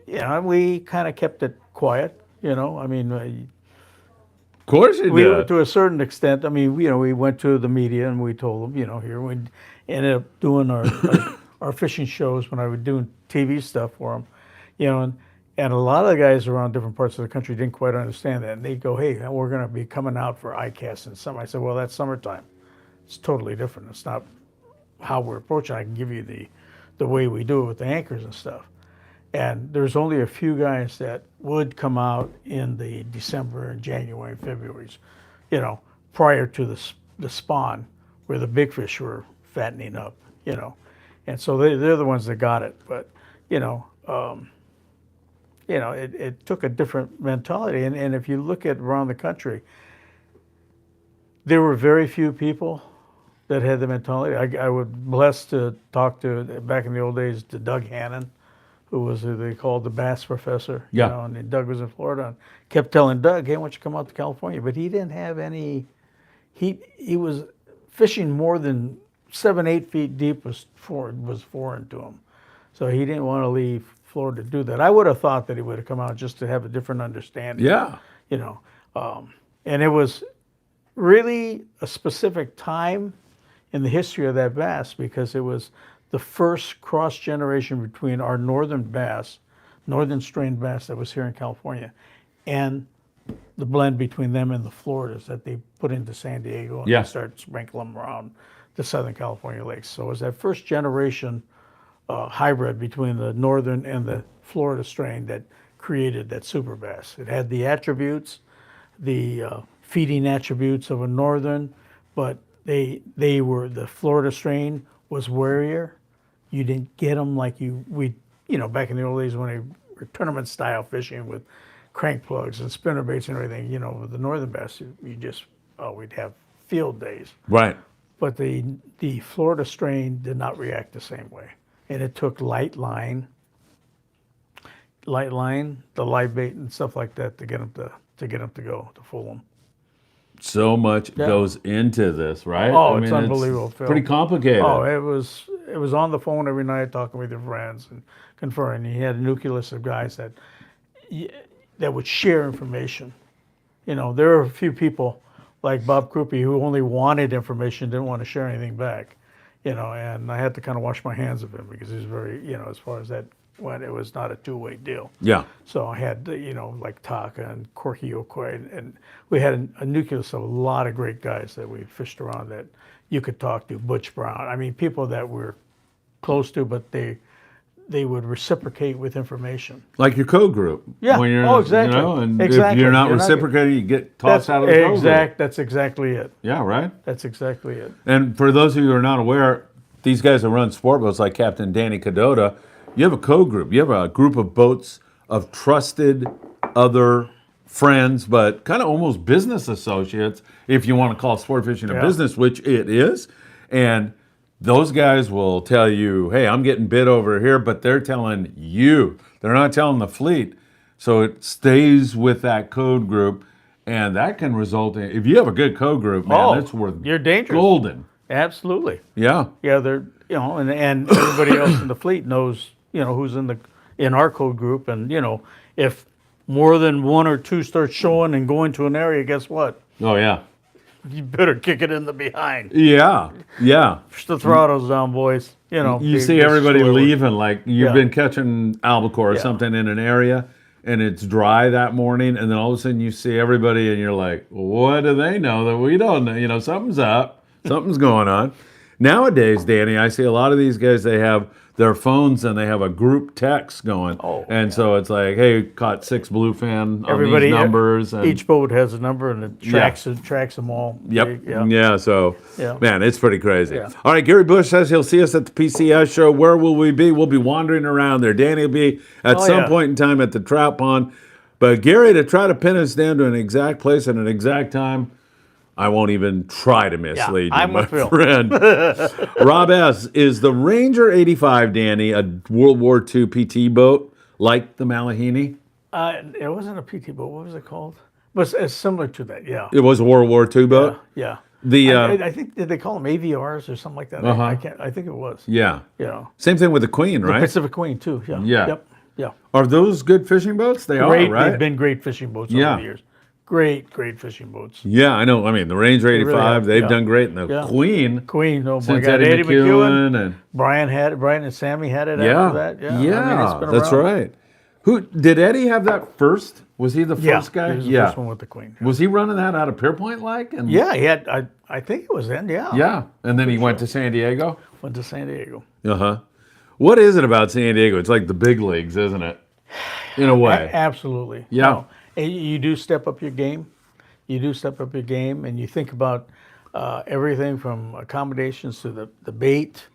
kind of kept it quiet, Of course you we did. to a certain extent. I mean, we went to the media and we told them, here we ended up doing our fishing shows when I was doing TV stuff for them, and a lot of the guys around different parts of the country didn't quite understand that, and they'd go, "Hey, we're going to be coming out for ICAST in summer." I said, "Well, that's summertime. It's totally different. It's not how we're approaching. I can give you the way we do it with the anchors and stuff." And there's only a few guys that would come out in the December and January and February's, prior to the spawn, where the big fish were fattening up, And so they're the ones that got it. But, it took a different mentality. And if you look at around the country, there were very few people that had the mentality. I was blessed to talk to, back in the old days, to Doug Hannon, who they called the bass professor. Yeah. And Doug was in Florida and kept telling Doug, "Hey, why don't you come out to California?" But he didn't have any, he was fishing more than 7-8 feet deep was foreign to him. So he didn't want to leave Florida to do that. I would have thought that he would have come out just to have a different understanding. Yeah. And it was really a specific time in the history of that bass, because it was the first cross generation between our northern strain bass that was here in California, and the blend between them and the Floridas that they put into San Diego and Yeah. started sprinkling them around the Southern California lakes. So it was that first generation hybrid between the northern and the Florida strain that created that super bass. It had the attributes, the feeding attributes of a northern, but the Florida strain was warier. You didn't get them like we back in the old days when they were tournament style fishing with crank plugs and spinner baits and everything, with the northern bass, we'd have field days. Right. But the Florida strain did not react the same way. And it took light line, the live bait and stuff like that to get them to go, to fool them. So much goes into this, right? Oh, it's unbelievable, Phil. Pretty complicated. Oh, it was on the phone every night talking with your friends and conferring. He had a nucleus of guys that would share information. There are a few people like Bob Krupe who only wanted information, didn't want to share anything back. And I had to kind of wash my hands of him because he was very, as far as that went, it was not a two-way deal. Yeah. So I had, like Taka and Corky Okoye, and we had a nucleus of a lot of great guys that we fished around that you could talk to. Butch Brown. I mean, people that we're close to, but they would reciprocate with information. Like your code group. Yeah. When you're, Exactly. And Exactly. if you're not You're not- reciprocating, you get tossed out of the code group. That's exactly it. Yeah, right? That's exactly it. And for those of you who are not aware, these guys that run sport boats like Captain Danny Kadota, you have a code group. You have a group of boats of trusted other friends, but kind of almost business associates, if you want to call sport fishing a business, which it is. And those guys will tell you, hey, I'm getting bid over here, but they're telling you. They're not telling the fleet. So it stays with that code group, and that can result in, if you have a good code group, man, that's worth you're dangerous. golden. Absolutely. Yeah. Yeah, they're and everybody else in the fleet knows who's in our code group, and if more than one or two start showing and going to an area, guess what? Oh, yeah. You better kick it in the behind. Yeah. Yeah. Push the throttles down, boys. You see everybody leaving, like you've been catching albacore or Yeah. something in an area, and it's dry that morning, and then all of a sudden you see everybody, and you're like, what do they know that we don't know? Something's up. Something's going on. Nowadays, Danny, I see a lot of these guys, they have their phones and they have a group text going. So it's like, hey, caught 6 bluefin on these numbers. And each boat has a number and it tracks them all. Yep. Yeah. So, Yeah. man, it's pretty crazy. Yeah. All right, Gary Bush says he'll see us at the PCS show. Where will we be? We'll be wandering around there. Danny will be at some point in time at the trout pond. But Gary, to try to pin us down to an exact place and an exact time, I won't even try to mislead you, I'm my with Phil. friend. Rob S., is the Ranger 85, Danny, a World War II PT boat like the Malahini? It wasn't a PT boat. What was it called? But it's similar to that. Yeah. It was a World War II boat? Yeah. The I think, did they call them AVRs or something like that? I think it was. Yeah. Yeah. Same thing with the Queen, right? Pacific Queen too. Yeah. Yeah. Yep. Yeah. Are those good fishing boats? They Great. are, right? They've been great fishing boats over the years. Great fishing boats. Yeah, I know. I mean, the Ranger 85, have, they've done great. And the Yeah. Queen, Oh my since God, Eddie McEwen and Brian and Sammy had it yeah, after that. Yeah. yeah, I mean, it's been that's around. right. Who did Eddie have that first? Was he the first guy? He was the first one with the Queen. Was he running that out of Pierpoint like? And Yeah, he had. I think it was then. Yeah. yeah, and then he went to San Diego. Went to San Diego. What is it about San Diego? It's like the big leagues, isn't it? In a way. Absolutely. Yeah. No. And you do step up your game. You do step up your game, and you think about everything from accommodations to the bait,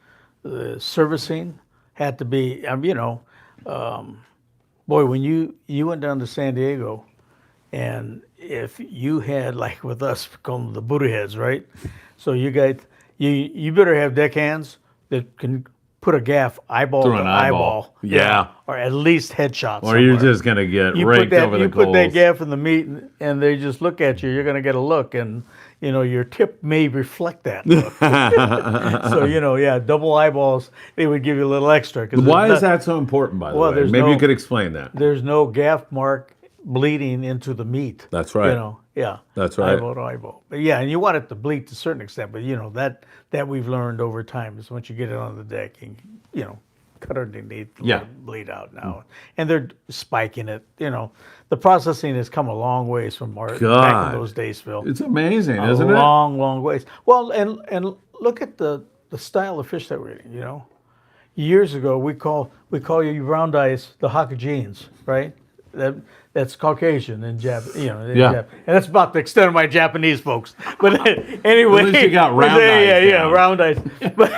the servicing had to be. Boy, when you went down to San Diego, and if you had, like with us, call them the Buddha heads, right? So you better have deckhands that can put a gaff eyeball Through to an eyeball. Yeah. or at least headshots. Or you're just gonna get raked over the coals. You put that gaff in the meat, and they just look at you. You're gonna get a look, and your tip may reflect that look. So double eyeballs. They would give you a little extra. Why is that so important, by the way? Maybe you could explain that. There's no gaff mark bleeding into the meat. That's right. Yeah. That's right. Eyeball to eyeball. But yeah, and you want it to bleed to a certain extent. But that we've learned over time is once you get it on the deck, cut underneath, let it bleed out now. And they're spiking it. The processing has come a long ways from back in those days, Phil. It's amazing, isn't a it? long ways. Well, and look at the style of fish that we're eating. Years ago we call you round eyes the Hakajeans, right? That's Caucasian in Japan, and that's about the extent of my Japanese folks. But anyway, At least you got round eyes. Yeah, round eyes. But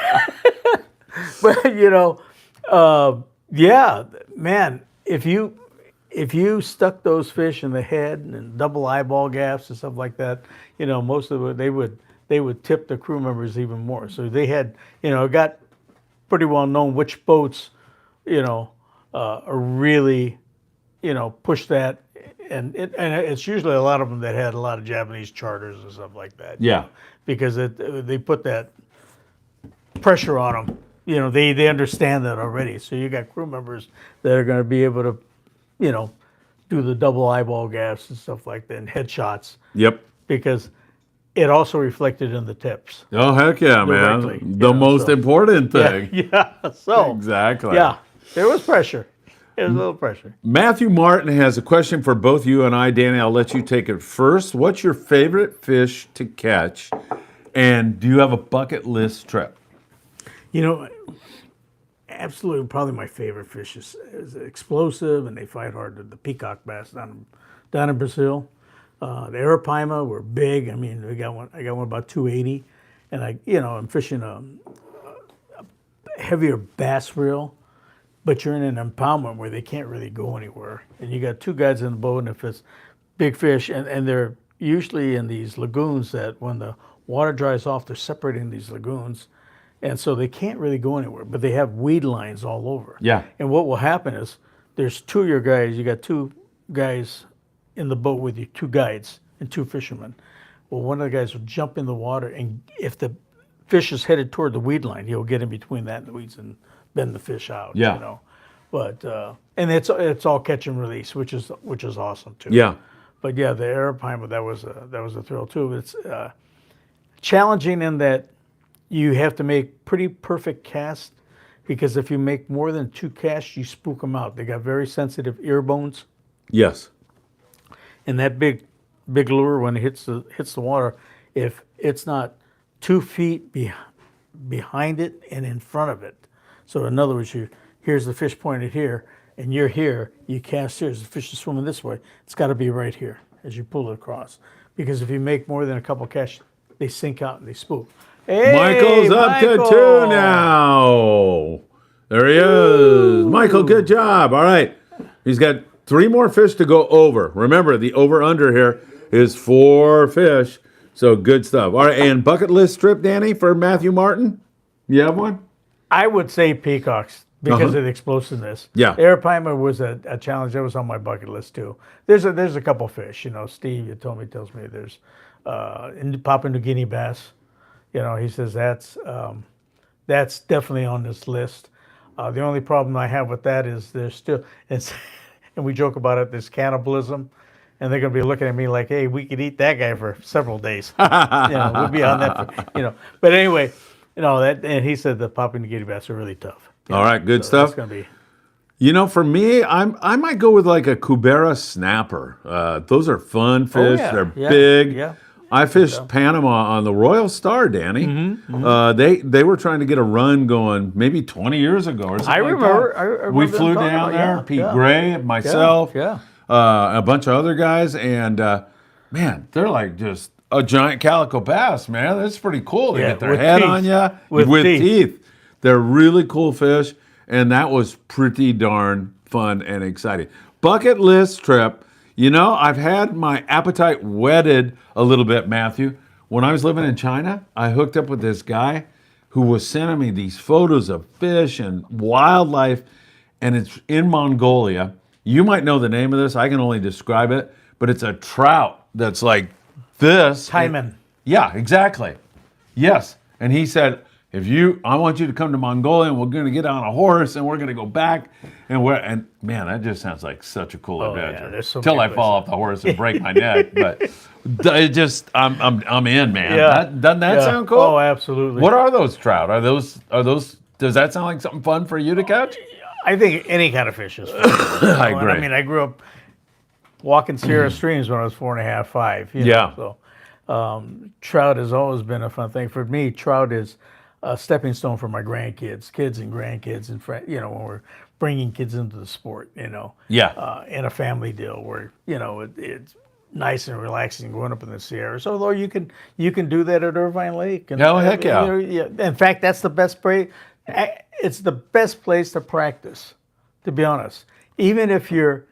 Yeah, man. If you stuck those fish in the head and double eyeball gaps and stuff like that, most of it they would tip the crew members even more. So they had, it got pretty well known which boats, are really, push that, and it's usually a lot of them that had a lot of Japanese charters and stuff like that. Yeah. Because they put that pressure on them. They understand that already. So you got crew members that are going to be able to, do the double eyeball gaps and stuff like that, and headshots, Yep. because it also reflected in the tips. Oh, heck yeah, Directly, man. The most so- important thing. Yeah. So Exactly. yeah, there was pressure. There was a little pressure. Matthew Martin has a question for both you and I. Danny, I'll let you take it first. What's your favorite fish to catch? And do you have a bucket list trip? Absolutely, probably my favorite fish is explosive, and they fight hard. The peacock bass down in Brazil. The arapaima were big. I mean, I got one about 280, and I'm fishing a heavier bass reel, but you're in an impoundment where they can't really go anywhere, and you got two guys in the boat, and if it's big fish, and they're usually in these lagoons that when the water dries off, they're separating these lagoons. And so they can't really go anywhere, but they have weed lines all over. Yeah. And what will happen is there's two of your guys, you got two guys in the boat with you, two guides and two fishermen. Well, one of the guys will jump in the water, and if the fish is headed toward the weed line, he'll get in between that and the weeds and bend the fish out. Yeah. But and it's all catch and release, which is awesome too. Yeah. But yeah, the arapaima, that was a thrill too. It's challenging in that you have to make pretty perfect casts, because if you make more than 2 casts, you spook them out. They got very sensitive ear bones, Yes. and that big lure, when it hits the water, if it's not 2 feet behind it and in front of it. So in other words, here's the fish pointed here, and you're here. You cast here. As the fish is swimming this way, it's got to be right here as you pull it across. Because if you make more than a couple casts, they sink out and they spook. Hey, Michael's up to Michael! 2 now. There he is. Michael, good job. All right. He's got 3 more fish to go over. Remember, the over-under here is 4 fish. So good stuff. All right, and bucket list trip, Danny, for Matthew Martin? You have one? I would say peacocks because Uh-huh. of the explosiveness. Yeah. Arapaima was a challenge that was on my bucket list too. There's a couple fish. Steve tells me there's in Papua New Guinea bass. He says that's definitely on this list. The only problem I have with that is there's still and we joke about it. There's cannibalism, and they're going to be looking at me like, "Hey, we could eat that guy for several days." We'll be on that. But anyway, that, and he said the Papua New Guinea bass are really tough. All right, good So stuff. That's going to be. For me, I might go with like a Cubera snapper. Those are fun fish. yeah, They're yeah, big. yeah. I fished Panama on the Royal Star, Danny. Mm-hmm, They were trying to get a run going maybe 20 years ago or something. I like remember. that. I remember We them flew talking down about- there. yeah, Pete yeah. Gray, myself, Yeah. a bunch of other guys, and man, they're like just a giant calico bass, man. That's pretty cool. They Yeah, get their with head teeth. on you With teeth. They're really cool fish, and that was pretty darn fun and exciting. Bucket list trip. I've had my appetite whetted a little bit, Matthew. When I was living in China, I hooked up with this guy who was sending me these photos of fish and wildlife, and it's in Mongolia. You might know the name of this. I can only describe it, but it's a trout that's like this. Taimen. Yeah, exactly. Yes. And he said, I want you to come to Mongolia, and we're going to get on a horse, and we're going to go back, and man, that just sounds like such a cool adventure. Yeah, there's so Till I many fall off the horse and break my neck, but it just, I'm in, man. Doesn't that sound cool? Oh, absolutely. What are those trout? Are those? Does that sound like something fun for you to catch? I think any kind of fish is fun. I agree. I mean, I grew up walking Sierra streams when I was 4.5, 5. Yeah. So trout has always been a fun thing. For me, trout is a stepping stone for my grandkids, kids and grandkids, and when we're bringing kids into the sport, Yeah. in a family deal where, it's nice and relaxing going up in the Sierras. Although you can do that at Irvine Lake. And, Oh, heck yeah. In fact, that's the best place. It's the best place to practice To be honest, even if you're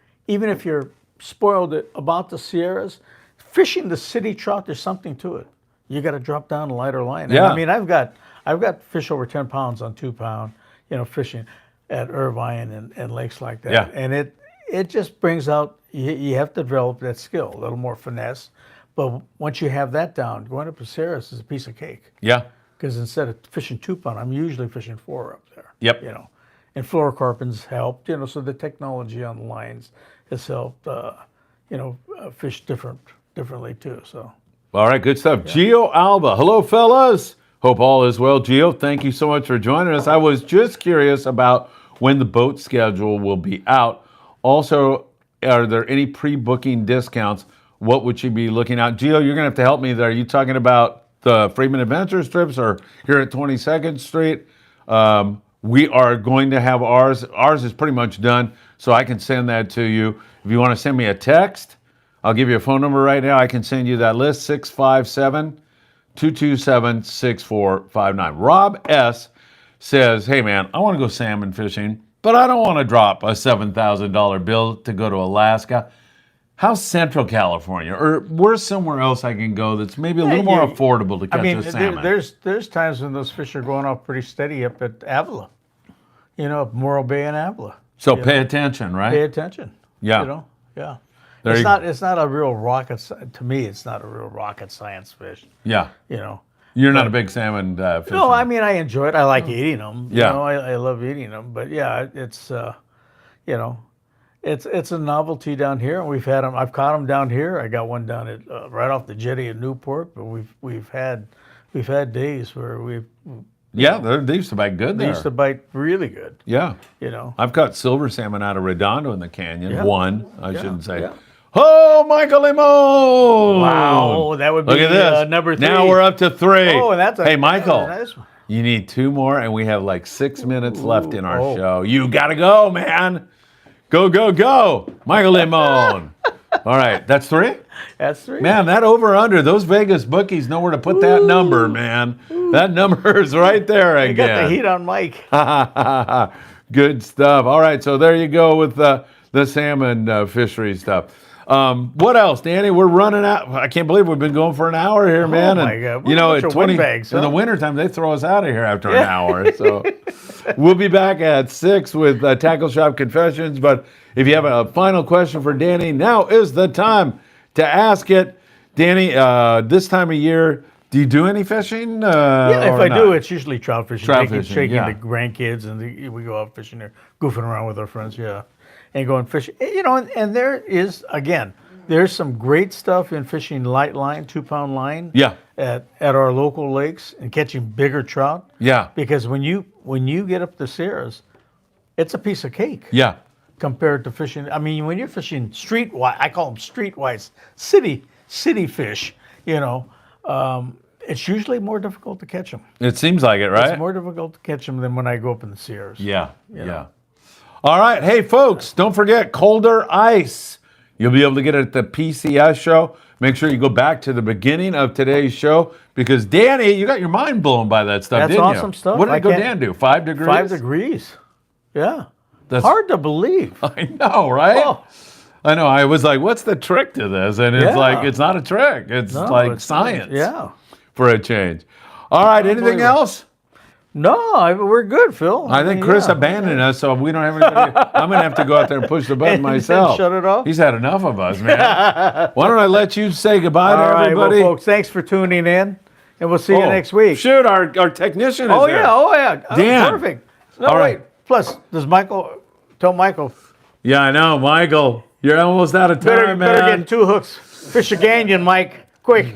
spoiled about the Sierras, fishing the city trout, there's something to it. You got to drop down a lighter line. And Yeah. I mean, I've got fish over 10 pounds on 2 pound, fishing at Irvine and lakes like that. Yeah. And it just brings out, you have to develop that skill, a little more finesse. But once you have that down, going up to Sierras is a piece of cake. Yeah. Because instead of fishing 2 pound, I'm usually fishing 4 up there. Yep. And fluorocarbons helped, so the technology on the lines has helped, fish differently too. So. All right, good stuff. Gio Alba. Hello, fellas. Hope all is well. Gio, thank you so much for joining us. I was just curious about when the boat schedule will be out. Also, are there any pre-booking discounts? What would you be looking at? Gio, you're going to have to help me there. Are you talking about the Friedman Adventures trips or here at 22nd Street? We are going to have ours. Ours is pretty much done, so I can send that to you. If you want to send me a text, I'll give you a phone number right now. I can send you that list, 657-227-6459. Rob S. says, hey, man, I want to go salmon fishing, but I don't want to drop a $7,000 bill to go to Alaska. How's Central California? Or where's somewhere else I can go that's maybe a little more affordable to catch a salmon? There's times when those fish are going off pretty steady up at Avila, up Morro Bay and Avila. So pay attention, right? Pay attention. Yeah. Yeah. There It's you not. It's not a real to me. It's not a real rocket science fish. Yeah. You know. You're not a big salmon fisherman. No, I mean I enjoy it. I like eating them. Yeah. I love eating them. But yeah, it's it's a novelty down here, and we've had them. I've caught them down here. I got one down at right off the jetty in Newport. But we've had days where they used to bite good they there. used to bite really good. Yeah. I've caught silver salmon out of Redondo in the canyon. Yeah. One, I shouldn't say. Yeah. Oh, Michael Limon! Wow, that would be Look at this. number 3. Now we're up to 3. Oh, and that's hey, Michael. Nice one. You need 2 more, and we have like 6 minutes left in our oh. show. You gotta go, man. Go, go, go. Michael Limon. All right, that's 3? That's 3. Man, that over-under, those Vegas bookies know where to put that number, man. That number is right there again. You got the heat on Mike. Good stuff. All right, so there you go with the salmon fishery stuff. What else, Danny? We're running out. I can't believe we've been going for an hour here, man. Oh, my and, God. You know, at 20 windbags, in the wintertime, they throw us out of here after an hour. So we'll be back at 6 with Tackle Shop Confessions. But if you have a final question for Danny, now is the time to ask it. Danny, this time of year, do you do any fishing? Yeah, if I do, it's usually trout fishing. Trout fishing, taking yeah. the grandkids, and we go out fishing there, goofing around with our friends, yeah, and going fishing. You know, and there is, again, there's some great stuff in fishing light line, 2-pound line. Yeah. At our local lakes and catching bigger trout. Yeah. Because when you get up the Sierras, it's a piece of cake. Yeah. Compared to fishing, I mean, when you're fishing streetwise, I call them streetwise city fish. It's usually more difficult to catch them. It seems like it, right? It's more difficult to catch them than when I go up in the Sierras. Yeah, yeah. All right, hey folks, don't forget Colder Ice. You'll be able to get it at the PCS show. Make sure you go back to the beginning of today's show because Danny, you got your mind blown by that stuff, That's didn't you? awesome stuff. What did Dan do? 5 degrees? 5 degrees. Yeah. That's hard to believe. I know, right? Oh. I know. I was like, what's the trick to this? And it's like, it's not a trick. It's like science. Yeah. For a change. All right, anything else? No, we're good, Phil. I think Chris abandoned us, so we don't have anybody. I'm going to have to go out there and push the button myself. Shut it off? He's had enough of us, man. Why don't I let you say goodbye to everybody? All right, well, folks, thanks for tuning in, and we'll see you next week. Shoot, our technician is there. Oh, yeah. Dan. Perfect. No, All wait. right. Plus, tell Michael. Yeah, I know. Michael, you're almost out of time, Better man. get 2 hooks. Fish a gangion, Mike. Quick.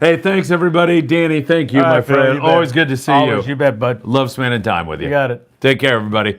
Hey, thanks, everybody. Danny, thank you, All my right, Phil, friend. you bet. Always good to see Always, you. you bet, bud. Love spending time with you. You got it. Take care, everybody.